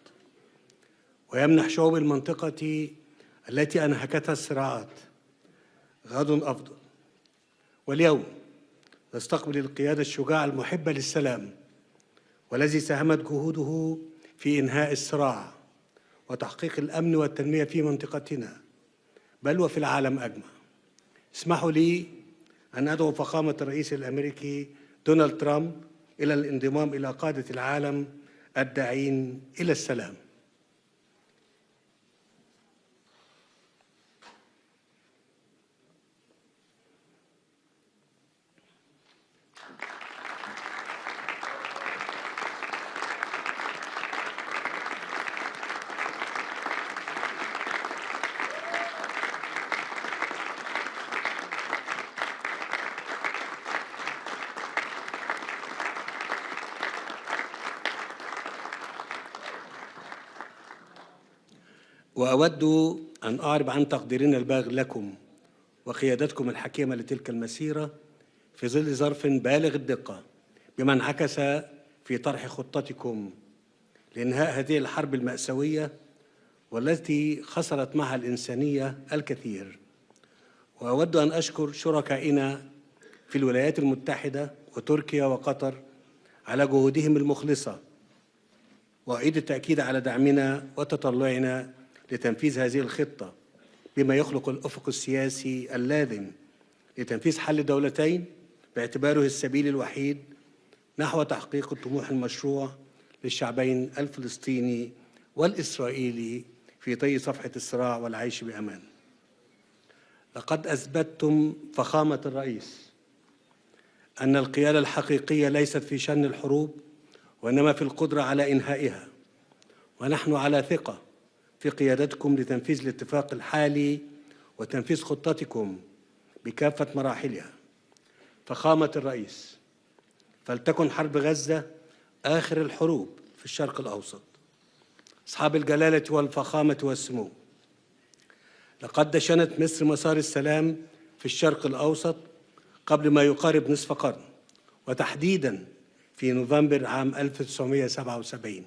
ويمنح شعوب المنطقة التي أنهكتها الصراعات غد أفضل. واليوم نستقبل القيادة الشجاعة المحبة للسلام والذي ساهمت جهوده في إنهاء الصراع وتحقيق الأمن والتنمية في منطقتنا بل وفي العالم أجمع. اسمحوا لي أن أدعو فخامة الرئيس الأمريكي دونالد ترامب إلى الانضمام إلى قادة العالم الداعين إلى السلام. وأود أن أعرب عن تقديرنا البالغ لكم وقيادتكم الحكيمة لتلك المسيرة في ظل ظرف بالغ الدقة بما انعكس في طرح خطتكم لإنهاء هذه الحرب المأساوية والتي خسرت معها الإنسانية الكثير. وأود أن أشكر شركائنا في الولايات المتحدة وتركيا وقطر على جهودهم المخلصة، وأعيد التأكيد على دعمنا وتطلعنا لتنفيذ هذه الخطة بما يخلق الأفق السياسي اللازم لتنفيذ حل دولتين باعتباره السبيل الوحيد نحو تحقيق الطموح المشروع للشعبين الفلسطيني والإسرائيلي في طي صفحة الصراع والعيش بأمان. لقد أثبتتم فخامة الرئيس أن القيادة الحقيقية ليست في شن الحروب وإنما في القدرة على إنهائها، ونحن على ثقة في قيادتكم لتنفيذ الاتفاق الحالي وتنفيذ خطتكم بكافة مراحلها. فخامة الرئيس، فلتكن حرب غزة آخر الحروب في الشرق الأوسط. أصحاب الجلالة والفخامة والسمو، لقد دشنت مصر مسار السلام في الشرق الأوسط قبل ما يقارب نصف قرن، وتحديداً في نوفمبر عام 1977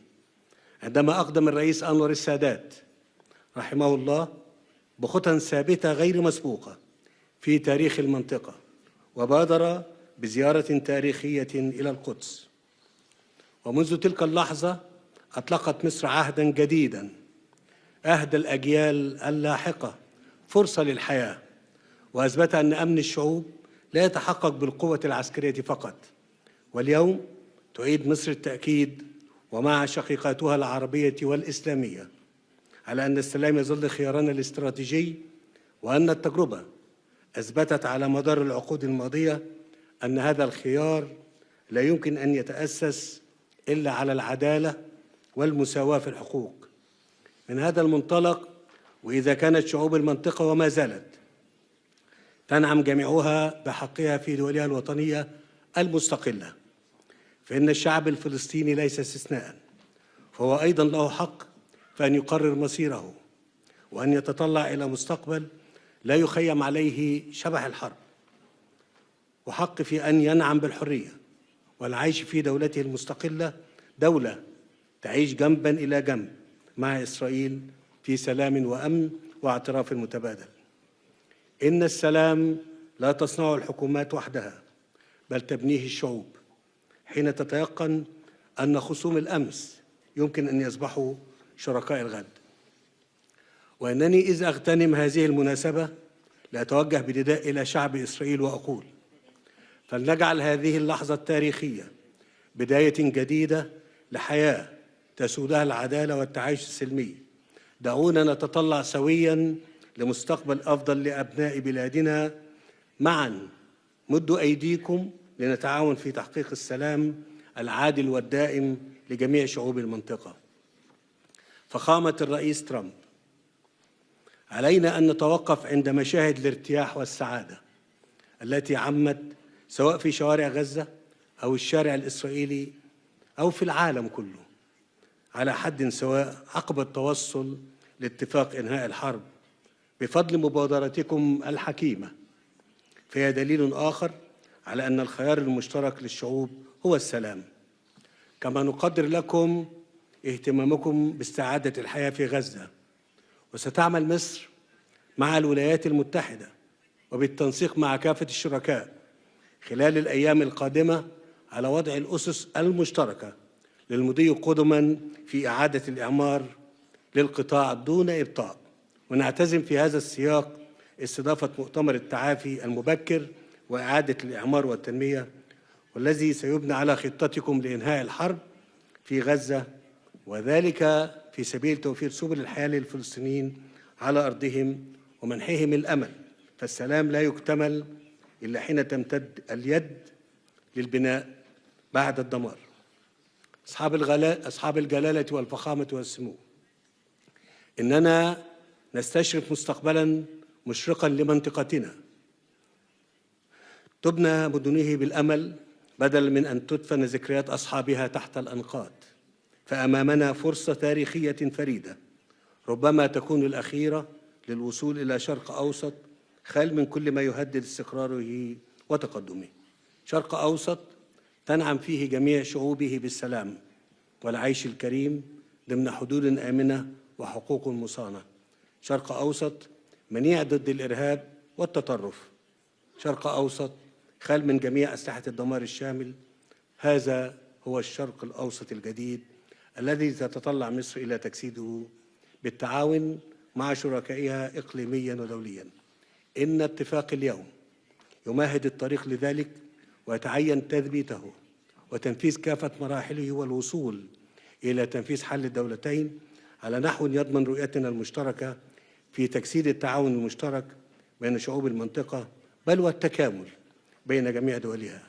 عندما أقدم الرئيس أنور السادات رحمه الله بخطى ثابتة غير مسبوقة في تاريخ المنطقة وبادر بزيارة تاريخية إلى القدس. ومنذ تلك اللحظة أطلقت مصر عهداً جديداً أهدى الأجيال اللاحقة فرصة للحياة، وأثبت أن أمن الشعوب لا يتحقق بالقوة العسكرية فقط. واليوم تعيد مصر التأكيد ومع شقيقاتها العربية والإسلامية على أن السلام يظل خيارنا الاستراتيجي، وأن التجربة أثبتت على مدار العقود الماضية أن هذا الخيار لا يمكن أن يتأسس إلا على العدالة والمساواة في الحقوق. من هذا المنطلق، وإذا كانت شعوب المنطقة وما زالت تنعم جميعها بحقها في دولها الوطنية المستقلة، فإن الشعب الفلسطيني ليس استثناء، فهو أيضا له حق في أن يقرر مصيره وأن يتطلع إلى مستقبل لا يخيم عليه شبح الحرب، وحق في أن ينعم بالحرية والعيش في دولته المستقلة، دولة تعيش جنبا إلى جنب مع إسرائيل في سلام وأمن واعتراف متبادل. إن السلام لا تصنعه الحكومات وحدها، بل تبنيه الشعوب، حين تتيقن أن خصوم الأمس يمكن أن يصبحوا شركاء الغد. وأنني إذ أغتنم هذه المناسبة لأتوجه بنداء إلى شعب إسرائيل وأقول: فلنجعل هذه اللحظة التاريخية بداية جديدة لحياة تسودها العدالة والتعايش السلمي. دعونا نتطلع سوياً لمستقبل أفضل لأبناء بلادنا معاً. مدوا أيديكم لنتعاون في تحقيق السلام العادل والدائم لجميع شعوب المنطقة. فخامة الرئيس ترامب، علينا أن نتوقف عند مشاهد الارتياح والسعادة التي عمت سواء في شوارع غزة أو الشارع الإسرائيلي أو في العالم كله على حد سواء عقب التوصل لاتفاق إنهاء الحرب بفضل مبادرتكم الحكيمة. فهي دليل آخر على أن الخيار المشترك للشعوب هو السلام. كما نقدر لكم اهتمامكم باستعادة الحياة في غزة، وستعمل مصر مع الولايات المتحدة وبالتنسيق مع كافة الشركاء خلال الأيام القادمة على وضع الأسس المشتركة للمضي قدما في إعادة الإعمار للقطاع دون إبطاء. ونعتزم في هذا السياق استضافة مؤتمر التعافي المبكر وإعادة الإعمار والتنمية، والذي سيبنى على خطتكم لإنهاء الحرب في غزة، وذلك في سبيل توفير سبل الحياة للفلسطينيين على أرضهم ومنحهم الأمل. فالسلام لا يكتمل إلا حين تمتد اليد للبناء بعد الدمار. أصحاب الجلالة والفخامة والسمو، إننا نستشرف مستقبلا مشرقا لمنطقتنا تبنى مدنه بالأمل بدلا من أن تدفن ذكريات أصحابها تحت الأنقاض. فأمامنا فرصة تاريخية فريدة ربما تكون الأخيرة للوصول إلى شرق أوسط خال من كل ما يهدد استقراره وتقدمه. شرق أوسط تنعم فيه جميع شعوبه بالسلام والعيش الكريم ضمن حدود آمنة وحقوق مصانة. شرق أوسط منيع ضد الإرهاب والتطرف. شرق أوسط خال من جميع أسلحة الدمار الشامل. هذا هو الشرق الأوسط الجديد الذي تتطلع مصر إلى تجسيده بالتعاون مع شركائها إقليميا ودوليا. إن اتفاق اليوم يمهد الطريق لذلك، ويتعين تثبيته وتنفيذ كافة مراحله والوصول إلى تنفيذ حل الدولتين على نحو يضمن رؤيتنا المشتركة في تجسيد التعاون المشترك بين شعوب المنطقة، بل والتكامل بين جميع دولها.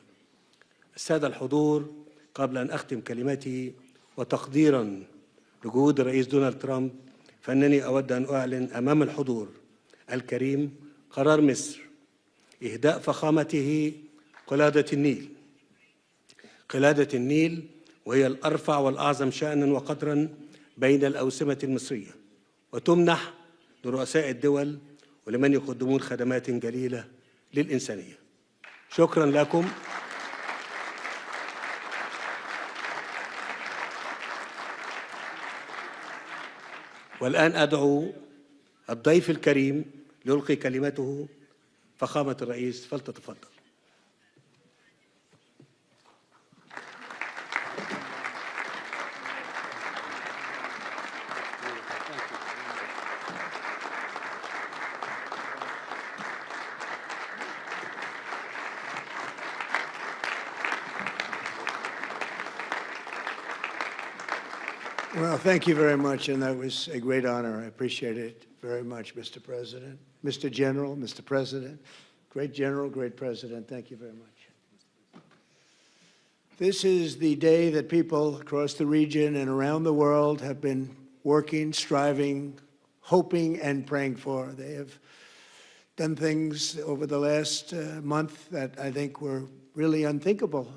السادة الحضور، قبل أن أختم كلمتي وتقديراً لجهود الرئيس دونالد ترامب، فإنني أود أن أعلن أمام الحضور الكريم قرار مصر إهداء فخامته قلادة النيل. قلادة النيل وهي الأرفع والأعظم شأناً وقدراً بين الأوسمة المصرية، وتمنح لرؤساء الدول ولمن يقدمون خدمات جليلة للإنسانية. شكراً لكم. والآن أدعو الضيف الكريم ليلقي كلمته. فخامة الرئيس فلتتفضل. Well, thank you very much, and that was a great honor. I appreciate it very much, Mr. President. Mr. General, Mr. President, great General, great President, thank you very much. This is the day that people across the region and around the world have been working, striving, hoping, and praying for. They have done things over the last month that I think were really unthinkable.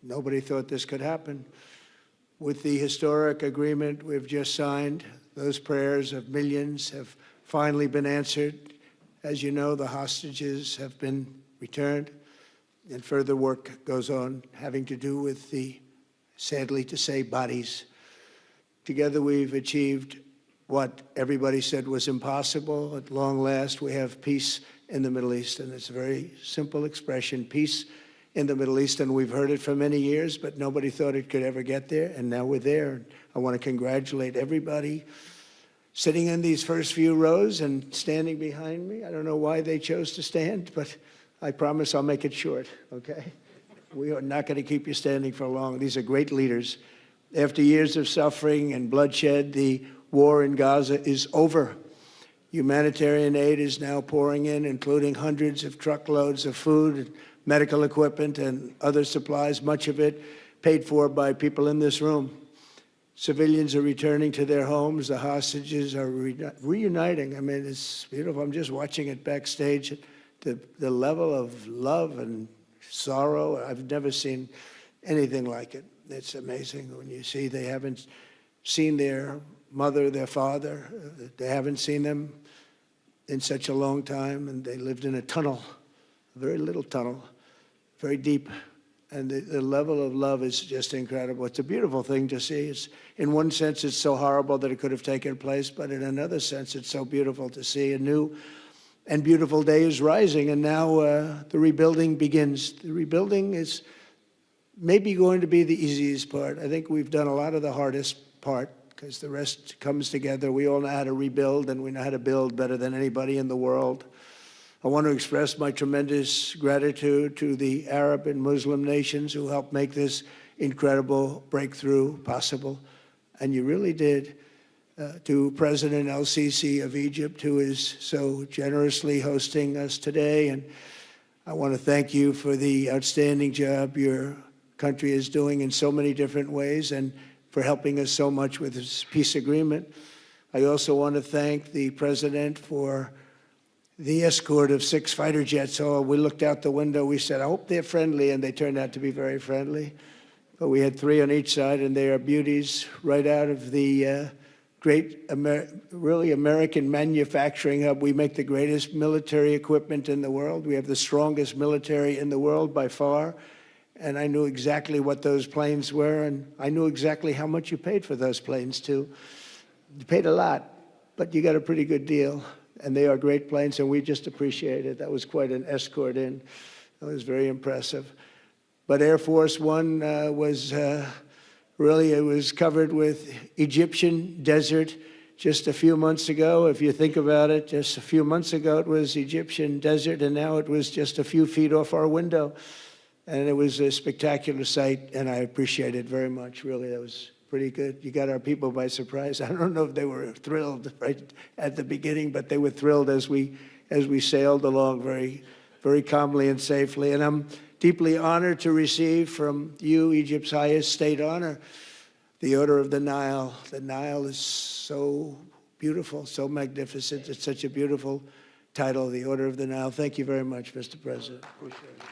Nobody thought this could happen. With the historic agreement we've just signed, those prayers of millions have finally been answered. As you know, the hostages have been returned, and further work goes on having to do with the, sadly to say, bodies. Together we've achieved what everybody said was impossible. At long last, we have peace in the Middle East. And it's a very simple expression, peace in the Middle East. And we've heard it for many years, but nobody thought it could ever get there. And now we're there. And I want to congratulate everybody sitting in these first few rows and standing behind me. I don't know why they chose to stand, but I promise I'll make it short, okay? We are not going to keep you standing for long. These are great leaders. After years of suffering and bloodshed, the war in Gaza is over. Humanitarian aid is now pouring in, including hundreds of truckloads of food, medical equipment, and other supplies, much of it paid for by people in this room. Civilians are returning to their homes. The hostages are reuniting. I mean, it's beautiful. I'm just watching it backstage. The level of love and sorrow, I've never seen anything like it. It's amazing when you see they haven't seen their mother, their father. They haven't seen them in such a long time, and they lived in a tunnel, a very little tunnel, very deep. And the level of love is just incredible. It's a beautiful thing to see. It's, in one sense, it's so horrible that it could have taken place, but in another sense, it's so beautiful to see. A new and beautiful day is rising, and now the rebuilding begins. The rebuilding is maybe going to be the easiest part. I think we've done a lot of the hardest part, because the rest comes together. We all know how to rebuild, and we know how to build better than anybody in the world. I want to express my tremendous gratitude to the Arab and Muslim nations who helped make this incredible breakthrough possible. And you really did. To President al-Sisi of Egypt, who is so generously hosting us today. And I want to thank you for the outstanding job your country is doing in so many different ways, and for helping us so much with this peace agreement. I also want to thank the President for the escort of 6 fighter jets. Oh, we looked out the window, we said, I hope they're friendly, and they turned out to be very friendly. But we had 3 on each side, and they are beauties right out of the great, really American manufacturing hub. We make the greatest military equipment in the world. We have the strongest military in the world by far. And I knew exactly what those planes were, and I knew exactly how much you paid for those planes, too. You paid a lot, but you got a pretty good deal. And they are great planes, and we just appreciate it. That was quite an escort in. That was very impressive. But Air Force One was really, it was covered with Egyptian desert just a few months ago. If you think about it, just a few months ago it was Egyptian desert, and now it was just a few feet off our window. And it was a spectacular sight, and I appreciate it very much. Really, that was pretty good. You got our people by surprise. I don't know if they were thrilled right at the beginning, but they were thrilled as we sailed along very, very calmly and safely. And I'm deeply honored to receive from you, Egypt's highest state honor, the Order of the Nile. The Nile is so beautiful, so magnificent. It's such a beautiful title, the Order of the Nile. Thank you very much, Mr. President. Appreciate it.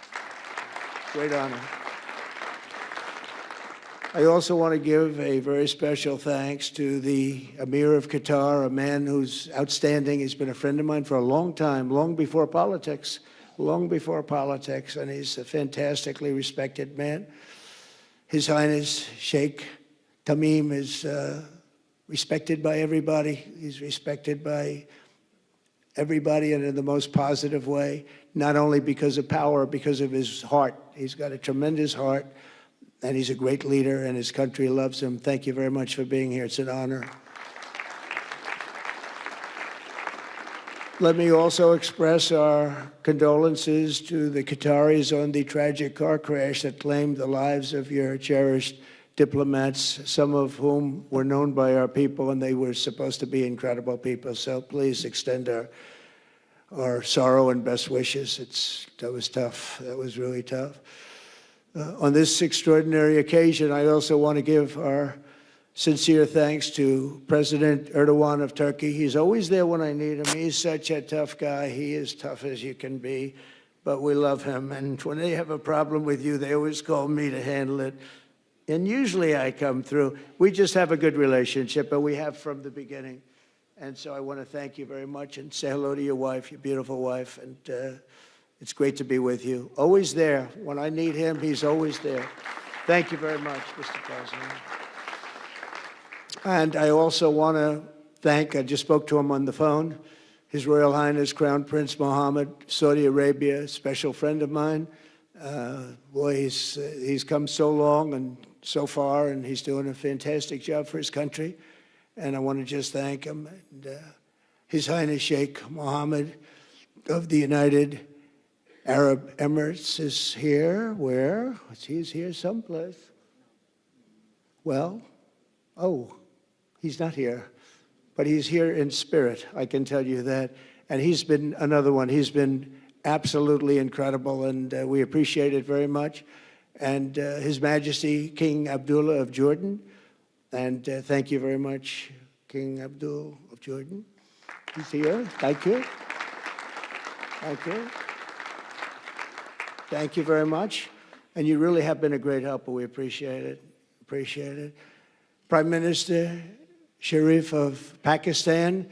Great honor. I also want to give a very special thanks to the Emir of Qatar, a man who's outstanding. He's been a friend of mine for a long time, long before politics, and he's a fantastically respected man. His Highness Sheikh Tamim is respected by everybody. He's respected by everybody, and in the most positive way, not only because of power, because of his heart. He's got a tremendous heart, and he's a great leader, and his country loves him. Thank you very much for being here. It's an honor. Let me also express our condolences to the Qataris on the tragic car crash that claimed the lives of your cherished diplomats, some of whom were known by our people, and they were supposed to be incredible people. So please extend our sorrow and best wishes. That was tough. That was really tough. On this extraordinary occasion, I also want to give our sincere thanks to President Erdogan of Turkey. He's always there when I need him. He's such a tough guy. He is tough as you can be, but we love him. And when they have a problem with you, they always call me to handle it. And usually I come through. We just have a good relationship, and we have from the beginning. And so I want to thank you very much and say hello to your wife, your beautiful wife. And it's great to be with you. Always there. When I need him, he's always there. Thank you very much, Mr. President. And I also want to thank, I just spoke to him on the phone, His Royal Highness Crown Prince Mohammed, Saudi Arabia, a special friend of mine. Boy, he's come so long and so far, and he's doing a fantastic job for his country. And I want to just thank him. And, His Highness Sheikh Mohammed of the United Arab Emirates is here. Where? He's here someplace. Well, oh, he's not here. But he's here in spirit, I can tell you that. And he's been another one. He's been absolutely incredible, and we appreciate it very much. And His Majesty King Abdullah of Jordan. And thank you very much, King Abdul of Jordan. He's here. Thank you. Thank you. Thank you very much. And you really have been a great helper. We appreciate it. Appreciate it. Prime Minister Sharif of Pakistan,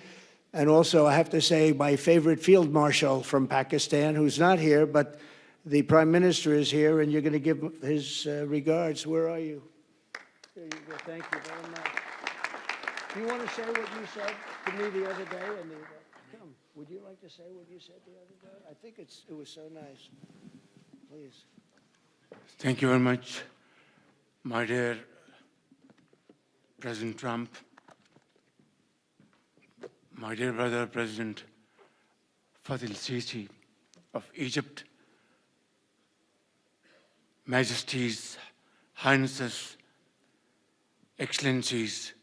and also I have to say my favorite field marshal from Pakistan, who's not here, but the Prime Minister is here, and you're going to give his regards. Where are you? There you go. Thank you very much. Do you want to say what you said to me the other day? Come, would you like to say what you said the other day? I think it was so nice. Please. Thank you very much, my dear President Trump, my dear brother, President Fattah al-Sisi of Egypt, Majesties, Highnesses, Excellencies,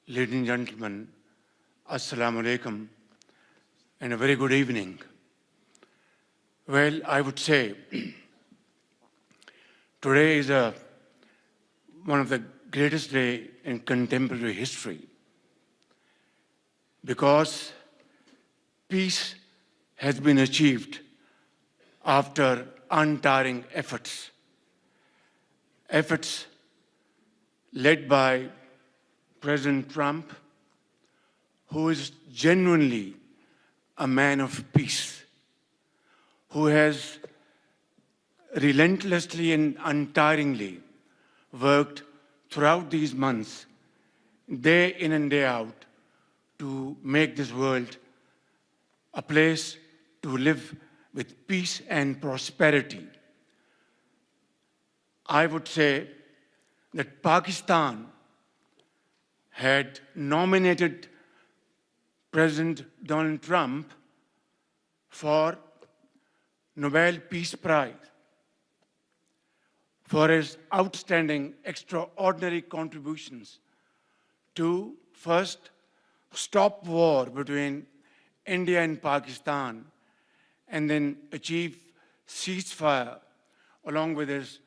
ladies and gentlemen, Assalamu alaikum, and a very good evening. Well, I would say today is one of the greatest days in contemporary history, because peace has been achieved after untiring efforts led by President Trump, who is genuinely a man of peace, who has relentlessly and untiringly worked throughout these months, day in and day out, to make this world a place to live with peace and prosperity. I would say that Pakistan had nominated President Donald Trump for Nobel Peace Prize for his outstanding, extraordinary contributions to first stop war between India and Pakistan, and then achieve ceasefire along with his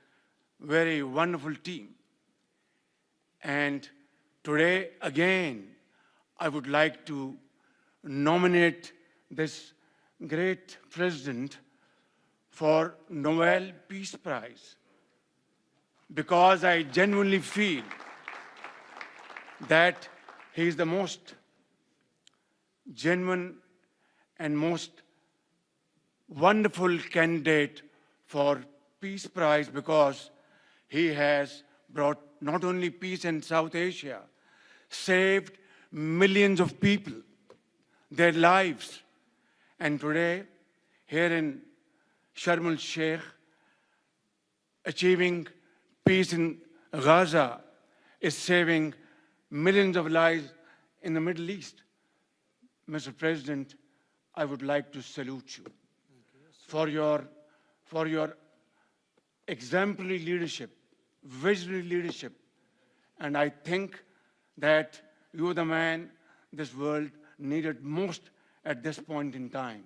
very wonderful team. And today, again, I would like to nominate this great president for Nobel Peace Prize, because I genuinely feel that he is the most genuine and most wonderful candidate for Peace Prize, because he has brought not only peace in South Asia, saved millions of people, their lives. And today, here in Sharm el-Sheikh, achieving peace in Gaza is saving millions of lives in the Middle East. Mr. President, I would like to salute you for your exemplary leadership, visionary leadership. And I think that you are the man this world needed most at this point in time.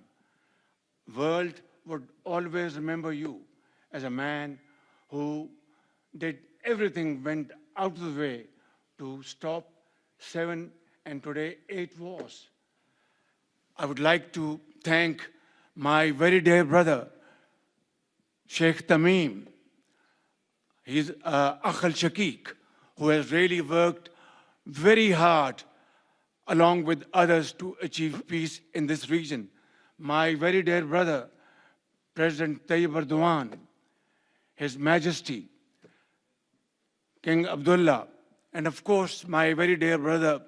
World would always remember you as a man who did everything, went out of the way to stop 7 and today 8 wars. I would like to thank my very dear brother, Sheikh Tamim. He's al-Sheikh, who has really worked very hard along with others to achieve peace in this region. My very dear brother, President Tayyip Erdogan, His Majesty, King Abdullah, and of course, my very dear brother,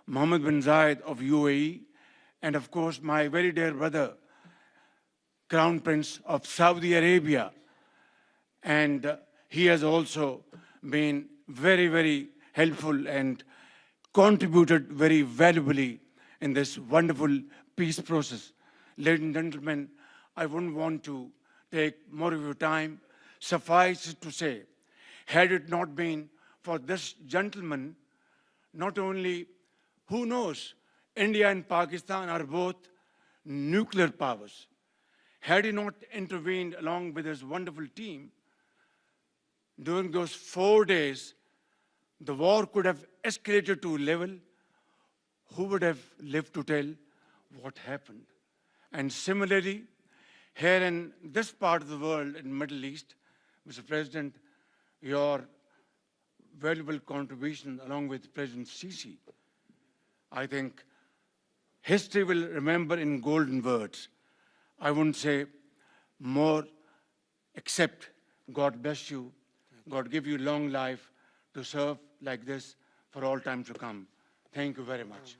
Mohammed bin Zayed of UAE, and of course my very dear brother, Crown Prince of Saudi Arabia. And he has also been very, very helpful and contributed very valuably in this wonderful peace process. Ladies and gentlemen, I wouldn't want to take more of your time. Suffice it to say, had it not been for this gentleman, not only, who knows, India and Pakistan are both nuclear powers. Had he not intervened along with his wonderful team, during those 4 days, the war could have escalated to a level. Who would have lived to tell what happened? And similarly, here in this part of the world, in the Middle East, Mr. President, your valuable contribution along with President Sisi, I think history will remember in golden words. I wouldn't say more, except God bless you, God give you long life to serve like this for all time to come. Thank you very much.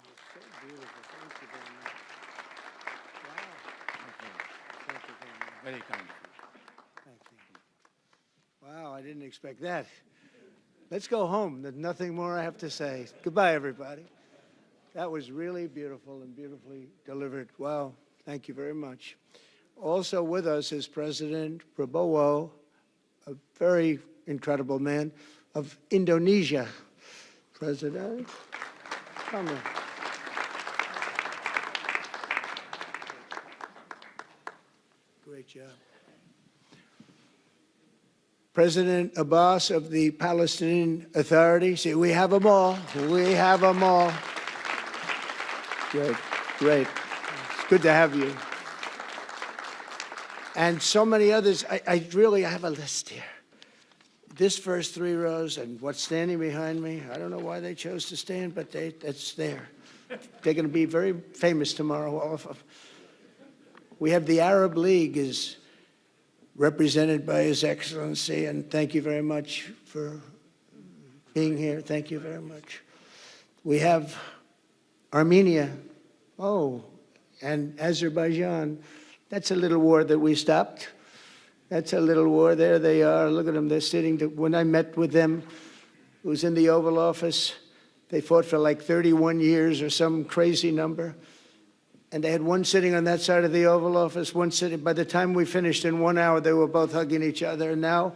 Very kind. Wow, I didn't expect that. Let's go home. There's nothing more I have to say. Goodbye, everybody. That was really beautiful and beautifully delivered. Wow, thank you very much. Also with us is President Prabowo, a very incredible man, of Indonesia. President, come here. Great job. President Abbas of the Palestinian Authority. See, we have them all. We have them all. Good, great. It's good to have you. And so many others. I really have a list here. This first 3 rows and what's standing behind me, I don't know why they chose to stand, but it's there. They're going to be very famous tomorrow, all of them. We have the Arab League is represented by His Excellency, and thank you very much for being here. Thank you very much. We have Armenia, and Azerbaijan. That's a little war that we stopped. That's a little war. There they are. Look at them. They're sitting. When I met with them, it was in the Oval Office. They fought for like 31 years or some crazy number. And they had one sitting on that side of the Oval Office, one sitting. By the time we finished in 1 hour, they were both hugging each other. And now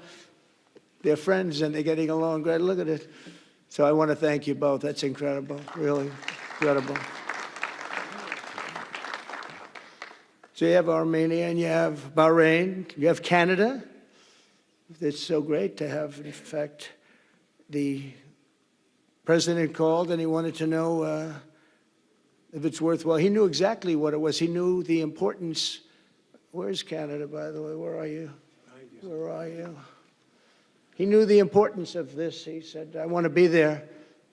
they're friends and they're getting along great. Look at it. So I want to thank you both. That's incredible. Really incredible. So you have Armenia and you have Bahrain, you have Canada. It's so great to have, in fact, the president called and he wanted to know if it's worthwhile. He knew exactly what it was. He knew the importance. Where's Canada, by the way? Where are you? Where are you? He knew the importance of this. He said, I want to be there.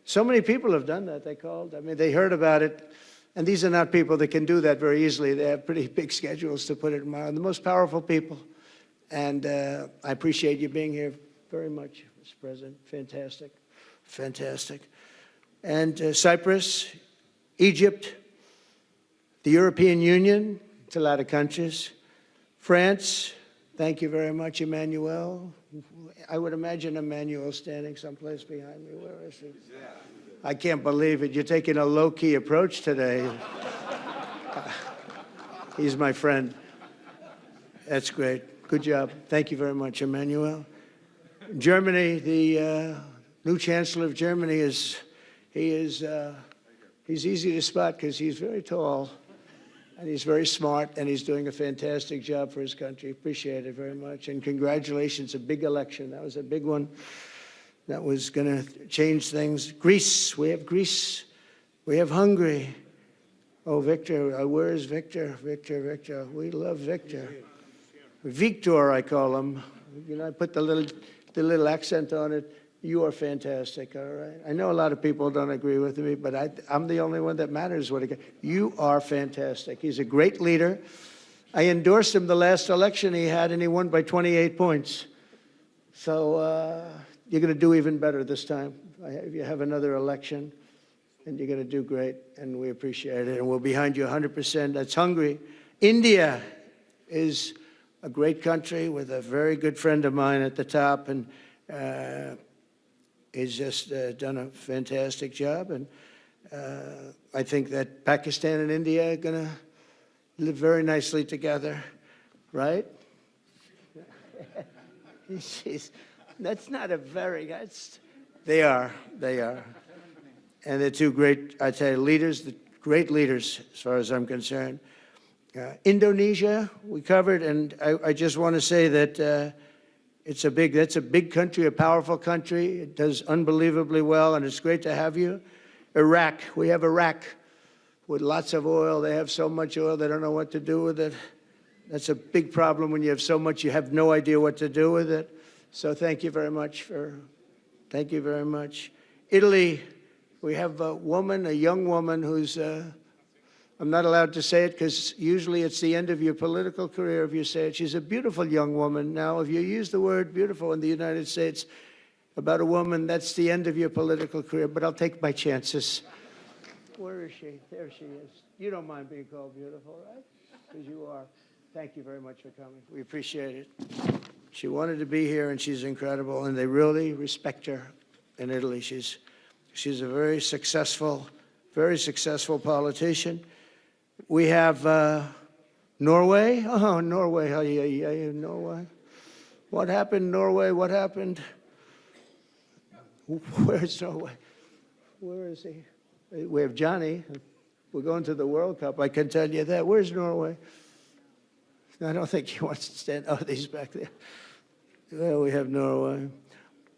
So many people have done that. They called. I mean, they heard about it. And these are not people that can do that very easily. They have pretty big schedules, to put it mildly. The most powerful people. And I appreciate you being here very much, Mr. President. Fantastic. Fantastic. And Cyprus, Egypt, the European Union, it's a lot of countries. France, thank you very much, Emmanuel. I would imagine Emmanuel standing someplace behind me. Where is he? I can't believe it. You're taking a low-key approach today. He's my friend. That's great. Good job. Thank you very much, Emmanuel. Germany, the new Chancellor of Germany he's easy to spot because he's very tall and he's very smart and he's doing a fantastic job for his country. Appreciate it very much. And congratulations, a big election. That was a big one. That was going to change things. Greece, we have Greece. We have Hungary. Oh, Victor, where is Victor? Victor. We love Victor. Victor, I call him. You know, I put the little accent on it. You are fantastic, all right? I know a lot of people don't agree with me, but I'm the only one that matters. You are fantastic. He's a great leader. I endorsed him the last election he had, and he won by 28 points. So you're going to do even better this time if you have another election. and you're going to do great, and we appreciate it, and we're behind you 100%. That's Hungary. India is a great country with a very good friend of mine at the top, and he's just done a fantastic job. And I think that Pakistan and India are going to live very nicely together, right? That's not a very, they are. And they're two great, I tell you, leaders, great leaders as far as I'm concerned. Indonesia, we covered, and I just want to say that that's a big country, a powerful country. It does unbelievably well, and it's great to have you. Iraq, we have Iraq with lots of oil. They have so much oil, they don't know what to do with it. That's a big problem when you have so much, you have no idea what to do with it. So thank you very much thank you very much. Italy, we have a young woman who's, I'm not allowed to say it because usually it's the end of your political career if you say it. She's a beautiful young woman. Now, if you use the word beautiful in the United States about a woman, that's the end of your political career, but I'll take my chances. Where is she? There she is. You don't mind being called beautiful, right? Because you are. Thank you very much for coming. We appreciate it. She wanted to be here, and she's incredible, and they really respect her in Italy. She's a very successful politician. We have Norway. Oh, Norway. Norway. What happened, Norway? What happened? Where's Norway? Where is he? We have Johnny. We're going to the World Cup. I can tell you that. Where's Norway? I don't think he wants to stand. Oh, he's back there. Well, we have Norway.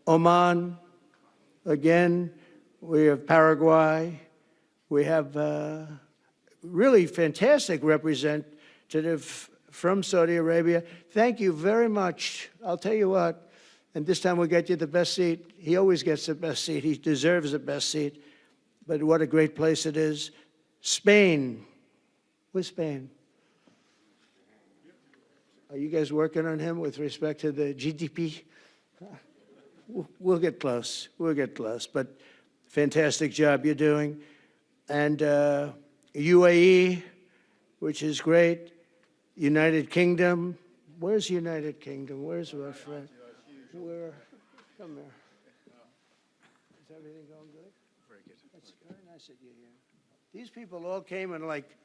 Oman, again. We have Paraguay. We have really fantastic representative from Saudi Arabia. Thank you very much. I'll tell you what, and this time we'll get you the best seat. He always gets the best seat. He deserves the best seat. But what a great place it is. Spain. Where's Spain? Are you guys working on him with respect to the GDP? We'll get close. We'll get close. But fantastic job you're doing. And UAE, which is great. United Kingdom. Where's United Kingdom? Where's my friend? Where? Come here. Is everything going good? Very good. That's very nice that you're here. These people all came in like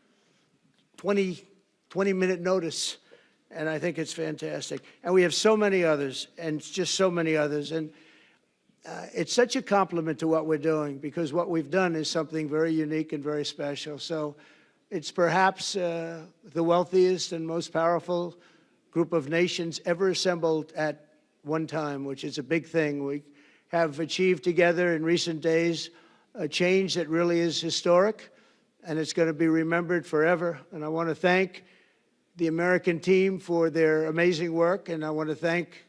20-minute notice. And I think it's fantastic. And we have so many others, and just so many others. And it's such a compliment to what we're doing, because what we've done is something very unique and very special. So it's perhaps the wealthiest and most powerful group of nations ever assembled at one time, which is a big thing. We have achieved together in recent days a change that really is historic, and it's going to be remembered forever. And I want to thank the American team for their amazing work, and I want to thank,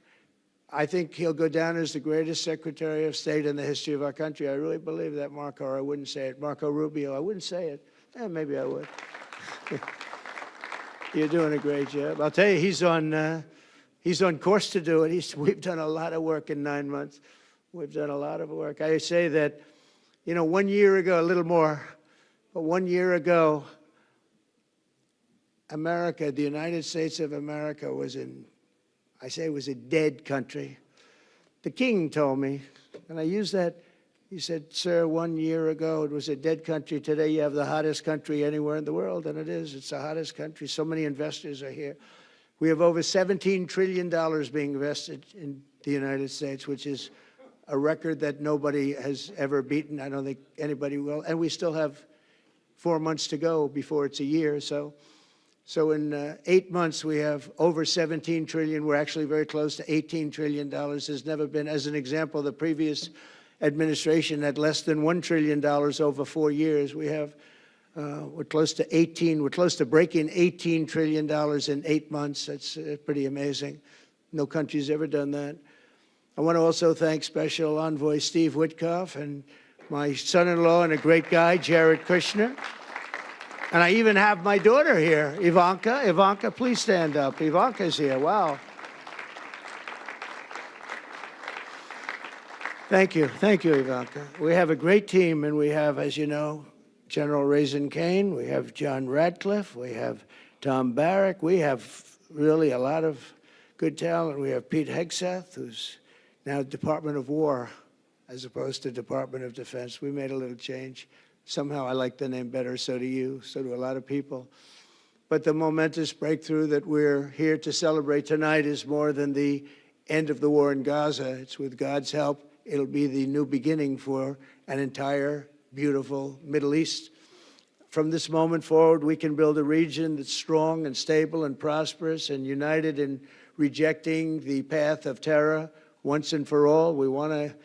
I think he'll go down as the greatest Secretary of State in the history of our country. I really believe that, Marco, or I wouldn't say it. Marco Rubio, I wouldn't say it. Maybe I would. You're doing a great job. I'll tell you, he's on course to do it. We've done a lot of work in 9 months. We've done a lot of work. I say that, 1 year ago, a little more, but 1 year ago, America, the United States of America was was a dead country. The king told me, and I use that, he said, sir, 1 year ago it was a dead country. Today you have the hottest country anywhere in the world, and it is. It's the hottest country. So many investors are here. We have over $17 trillion being invested in the United States, which is a record that nobody has ever beaten. I don't think anybody will. And we still have 4 months to go before it's a year. So in 8 months, we have over 17 trillion. We're actually very close to $18 trillion. There's never been, as an example, the previous administration had less than $1 trillion over 4 years. We have, we're close to breaking $18 trillion in 8 months. That's pretty amazing. No country's ever done that. I want to also thank Special Envoy Steve Witkoff and my son-in-law and a great guy, Jared Kushner. And I even have my daughter here, Ivanka. Ivanka, please stand up. Ivanka's here. Wow. Thank you, Ivanka. We have a great team, and we have, as you know, General Raisin Kane, we have John Radcliffe, we have Tom Barrack, we have really a lot of good talent. We have Pete Hegseth, who's now Department of War as opposed to Department of Defense. We made a little change. Somehow I like the name better, so do you, so do a lot of people. But the momentous breakthrough that we're here to celebrate tonight is more than the end of the war in Gaza. It's with God's help, it'll be the new beginning for an entire beautiful Middle East. From this moment forward, we can build a region that's strong and stable and prosperous and united in rejecting the path of terror once and for all. We want to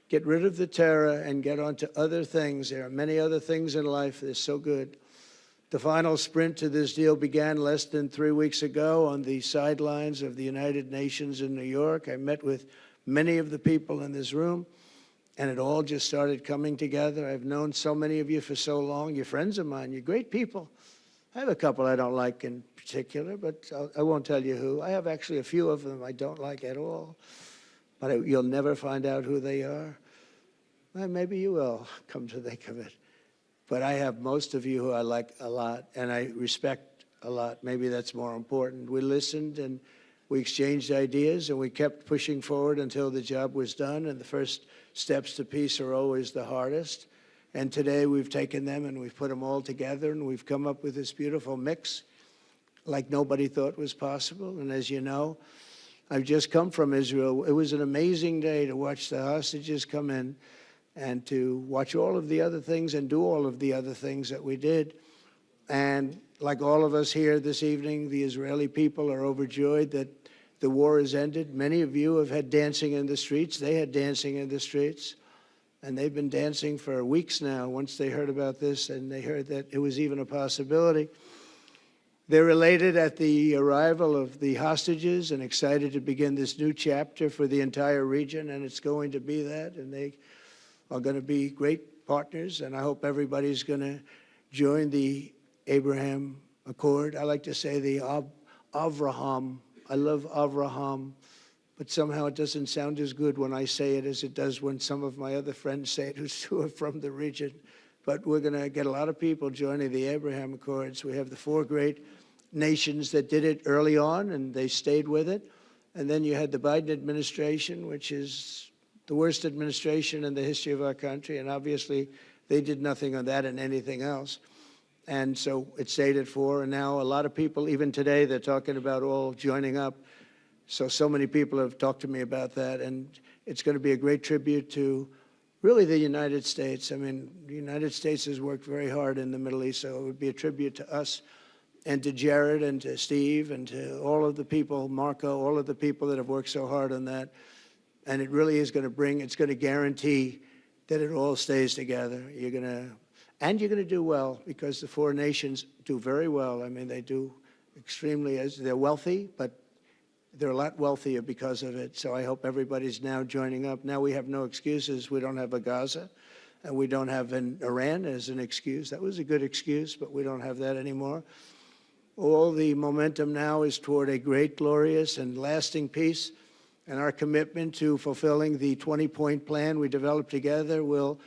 get rid of the terror and get on to other things. There are many other things in life that are so good. The final sprint to this deal began less than 3 weeks ago on the sidelines of the United Nations in New York. I met with many of the people in this room, and it all just started coming together. I've known so many of you for so long. You're friends of mine. You're great people. I have a couple I don't like in particular, but I won't tell you who. I have actually a few of them I don't like at all, but you'll never find out who they are. Well, maybe you will, come to think of it. But I have most of you who I like a lot, and I respect a lot. Maybe that's more important. We listened, and we exchanged ideas, and we kept pushing forward until the job was done, and the first steps to peace are always the hardest. And today we've taken them and we've put them all together, and we've come up with this beautiful mix like nobody thought was possible. And as you know, I've just come from Israel. It was an amazing day to watch the hostages come in and to watch all of the other things and do all of the other things that we did. And like all of us here this evening, the Israeli people are overjoyed that the war has ended. Many of you have had dancing in the streets. They had dancing in the streets. And they've been dancing for weeks now once they heard about this and they heard that it was even a possibility. They're elated at the arrival of the hostages and excited to begin this new chapter for the entire region, and it's going to be that, and they are going to be great partners, and I hope everybody's going to join the Abraham Accord. I like to say the Avraham. I love Avraham, but somehow it doesn't sound as good when I say it as it does when some of my other friends say it who are from the region. But we're going to get a lot of people joining the Abraham Accords. We have the 4 great nations that did it early on, and they stayed with it. And then you had the Biden administration, which is the worst administration in the history of our country, and obviously they did nothing on that and anything else. And so it stayed at 4, and now a lot of people, even today, they're talking about all joining up. So many people have talked to me about that, and it's going to be a great tribute to really the United States. I mean, the United States has worked very hard in the Middle East, so it would be a tribute to us and to Jared and to Steve and to all of the people, Marco, all of the people that have worked so hard on that. And it really is going to it's going to guarantee that it all stays together. You're going to do well, because the 4 nations do very well. I mean, they do extremely, they're wealthy, but they're a lot wealthier because of it. So I hope everybody's now joining up. Now we have no excuses. We don't have a Gaza, and we don't have an Iran as an excuse. That was a good excuse, but we don't have that anymore. All the momentum now is toward a great, glorious, and lasting peace. And our commitment to fulfilling the 20-point plan we developed together will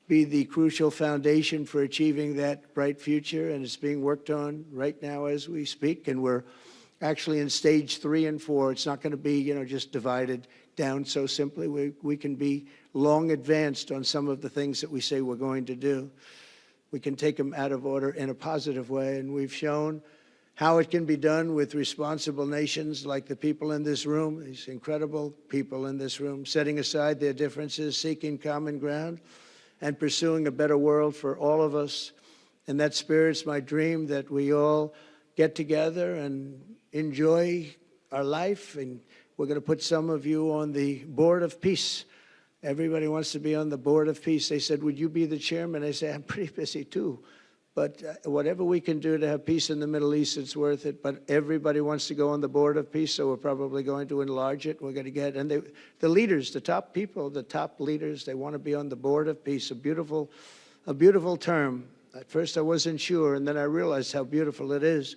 be the crucial foundation for achieving that bright future. And it's being worked on right now as we speak. And we're actually in stage 3 and 4. It's not going to be, just divided down so simply. We can be long advanced on some of the things that we say we're going to do. We can take them out of order in a positive way. And we've shown how it can be done with responsible nations like the people in this room, these incredible people in this room, setting aside their differences, seeking common ground, and pursuing a better world for all of us. In that spirit, it's my dream that we all get together and enjoy our life. And we're going to put some of you on the Board of Peace. Everybody wants to be on the Board of Peace. They said, would you be the chairman? I say, I'm pretty busy too. But whatever we can do to have peace in the Middle East, it's worth it. But everybody wants to go on the Board of Peace, so we're probably going to enlarge it. We're going to get, and the leaders, the top people, the top leaders, they want to be on the Board of Peace. A beautiful term. At first I wasn't sure, and then I realized how beautiful it is.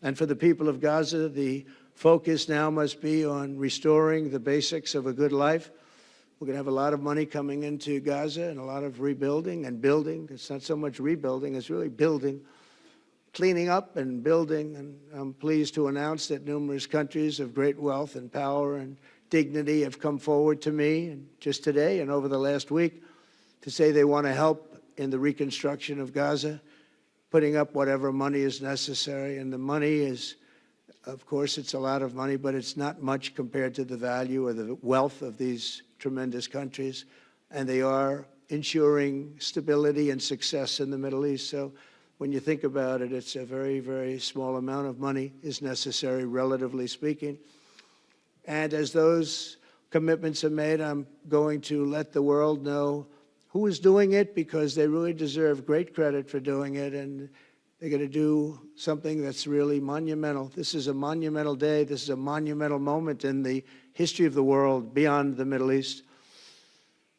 And for the people of Gaza, the focus now must be on restoring the basics of a good life, We're going to have a lot of money coming into Gaza and a lot of rebuilding and building. It's not so much rebuilding, it's really building, cleaning up and building. And I'm pleased to announce that numerous countries of great wealth and power and dignity have come forward to me and just today and over the last week to say they want to help in the reconstruction of Gaza, putting up whatever money is necessary. And the money is, of course, it's a lot of money, but it's not much compared to the value or the wealth of these tremendous countries. And they are ensuring stability and success in the Middle East. So when you think about it, it's a very, very small amount of money is necessary, relatively speaking. And as those commitments are made, I'm going to let the world know who is doing it, because they really deserve great credit for doing it, and they're going to do something that's really monumental. This is a monumental day. This is a monumental moment in the history of the world beyond the Middle East.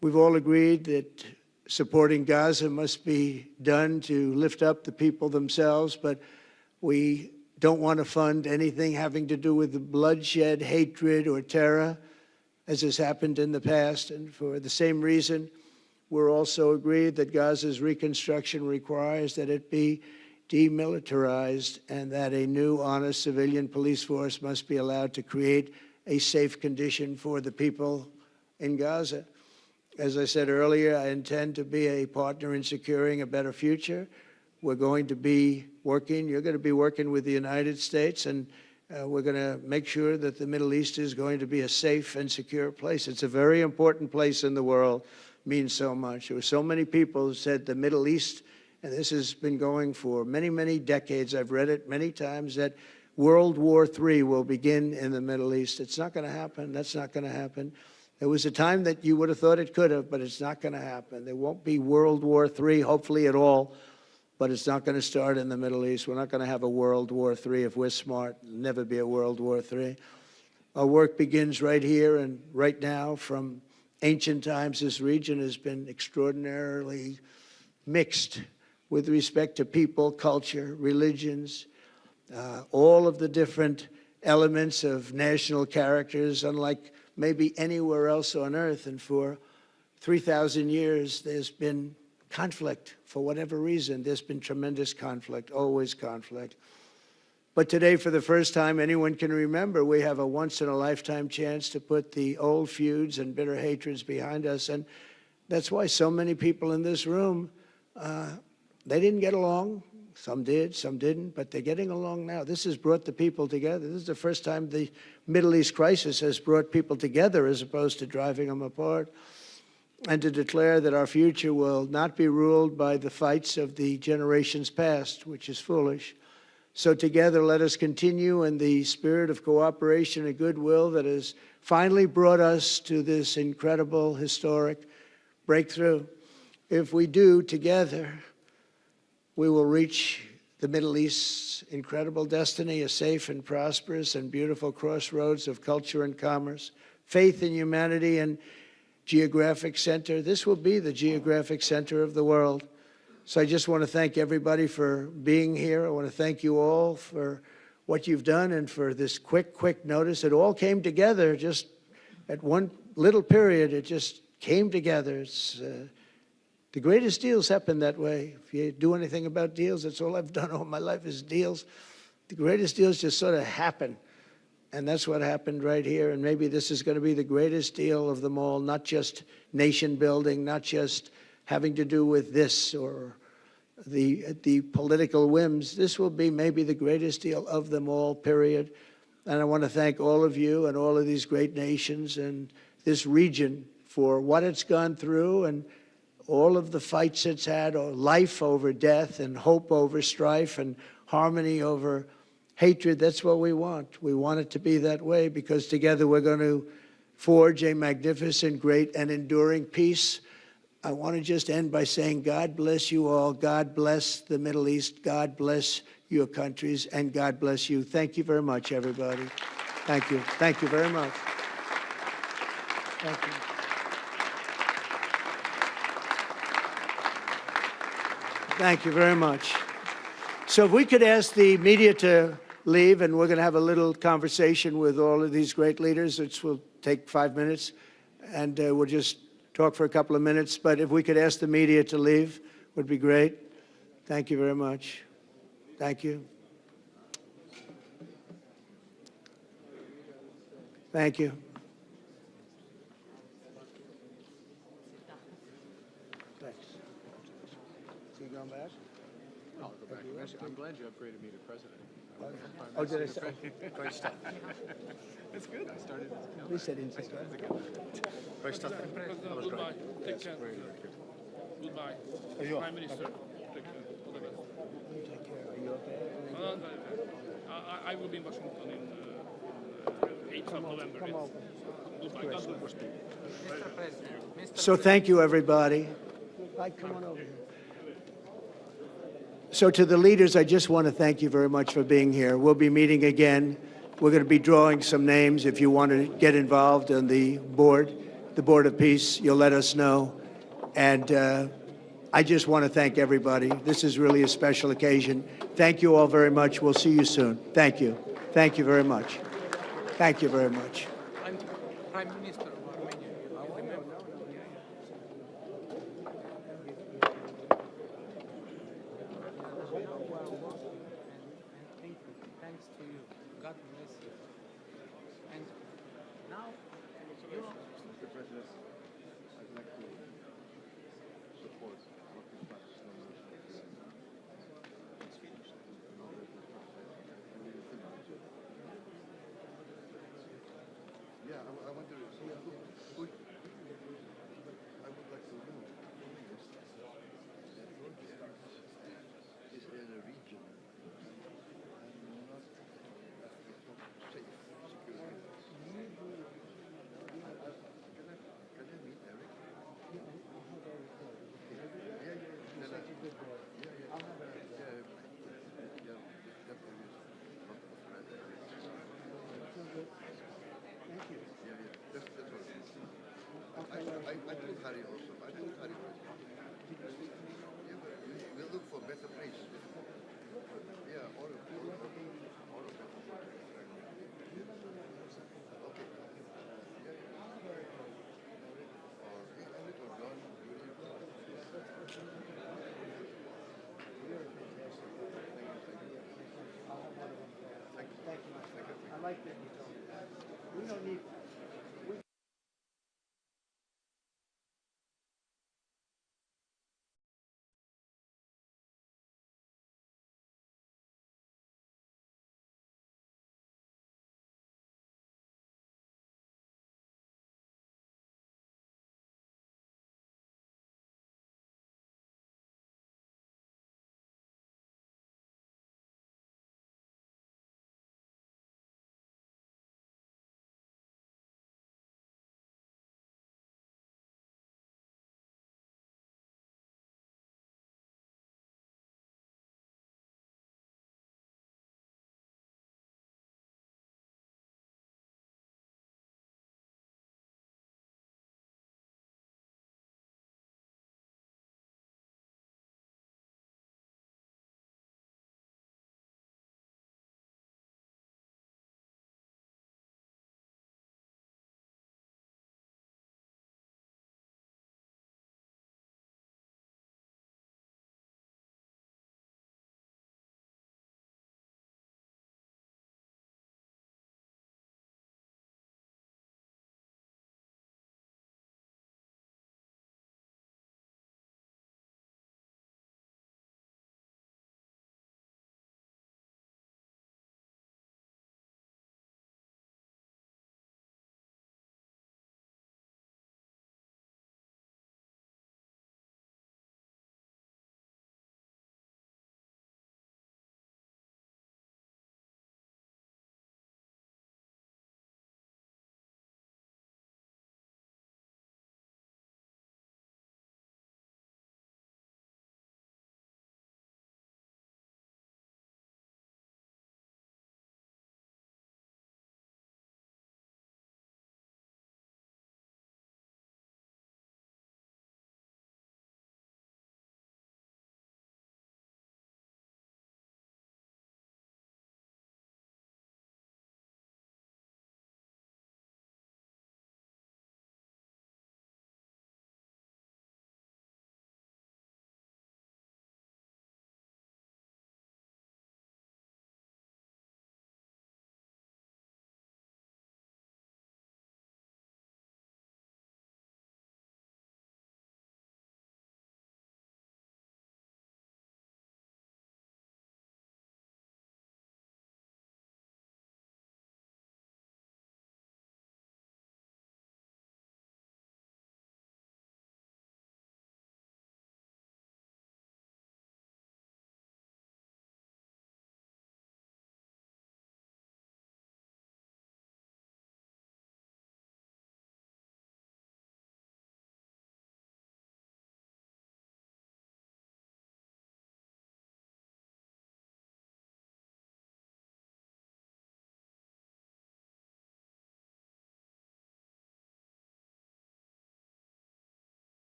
We've all agreed that supporting Gaza must be done to lift up the people themselves, but we don't want to fund anything having to do with bloodshed, hatred, or terror, as has happened in the past. And for the same reason, we're also agreed that Gaza's reconstruction requires that it be demilitarized and that a new, honest civilian police force must be allowed to create a safe condition for the people in Gaza. As I said earlier, I intend to be a partner in securing a better future. We're going to be working, you're going to be working with the United States, and we're going to make sure that the Middle East is going to be a safe and secure place. It's a very important place in the world. Means so much. There were so many people who said the Middle East, and this has been going for many, many decades. I've read it many times, that World War III will begin in the Middle East. It's not going to happen. That's not going to happen. There was a time that you would have thought it could have, but it's not going to happen. There won't be World War III, hopefully at all, but it's not going to start in the Middle East. We're not going to have a World War III if we're smart. There'll never be a World War III. Our work begins right here and right now. From ancient times, this region has been extraordinarily mixed with respect to people, culture, religions, all of the different elements of national characters, unlike maybe anywhere else on earth. And for 3,000 years, there's been conflict. For whatever reason, there's been tremendous conflict, always conflict. But today, for the first time anyone can remember, we have a once-in-a-lifetime chance to put the old feuds and bitter hatreds behind us. And that's why so many people in this room, they didn't get along. Some did, some didn't, but they're getting along now. This has brought the people together. This is the first time the Middle East crisis has brought people together as opposed to driving them apart. And to declare that our future will not be ruled by the fights of the generations past, which is foolish. So together, let us continue in the spirit of cooperation and goodwill that has finally brought us to this incredible, historic breakthrough. If we do, together, we will reach the Middle East's incredible destiny, a safe and prosperous and beautiful crossroads of culture and commerce, faith in humanity and geographic center. This will be the geographic center of the world. So I just want to thank everybody for being here. I want to thank you all for what you've done and for this quick notice. It all came together just at one little period. It just came together. It's the greatest deals happen that way. If you do anything about deals, that's all I've done all my life is deals. The greatest deals just sort of happen. And that's what happened right here. And maybe this is going to be the greatest deal of them all, not just nation building, not just having to do with this or the political whims. This will be maybe the greatest deal of them all, period. And I want to thank all of you and all of these great nations and this region for what it's gone through and all of the fights it's had, or life over death and hope over strife and harmony over hatred. That's what we want. We want it to be that way because together we're going to forge a magnificent, great, and enduring peace. I want to just end by saying God bless you all. God bless the Middle East. God bless your countries. And God bless you. Thank you very much, everybody. Thank you. Thank you very much. Thank you. Thank you very much. So if we could ask the media to leave, and we're going to have a little conversation with all of these great leaders, which will take 5 minutes. and we'll just talk for a couple of minutes. But if we could ask the media to leave, would be great. Thank you very much. Thank you. Thank you. Thanks. So you going back? No, I'll go back. I'm glad you upgraded me to president. Oh, did I say? Great stuff. It's good. I started. At least I didn't say that. Great stuff. That was great. Take care. Goodbye. Prime Minister. Take care. All the best. Take care. Are you okay? I will be in Washington in 8th of November. Come over. Goodbye. God bless. So thank you, everybody. Come on over here. So to the leaders, I just want to thank you very much for being here. We'll be meeting again. We're going to be drawing some names. If you want to get involved on the Board of Peace, you'll let us know. And I just want to thank everybody. This is really a special occasion. Thank you all very much. We'll see you soon. Thank you. Thank you very much. Thank you very much. I'm Prime Minister of Armenia. I remember. Thanks to you. God bless you. And now, Mr. President, I'd like to support what the Scottish nomination is. Yeah, I wonder, who, I would like to know, is in a region and not safe security. Can I meet Eric? I told Harry also. I told Harry we'll look for better place. Yeah, all of them. Okay. Thank you. I like that.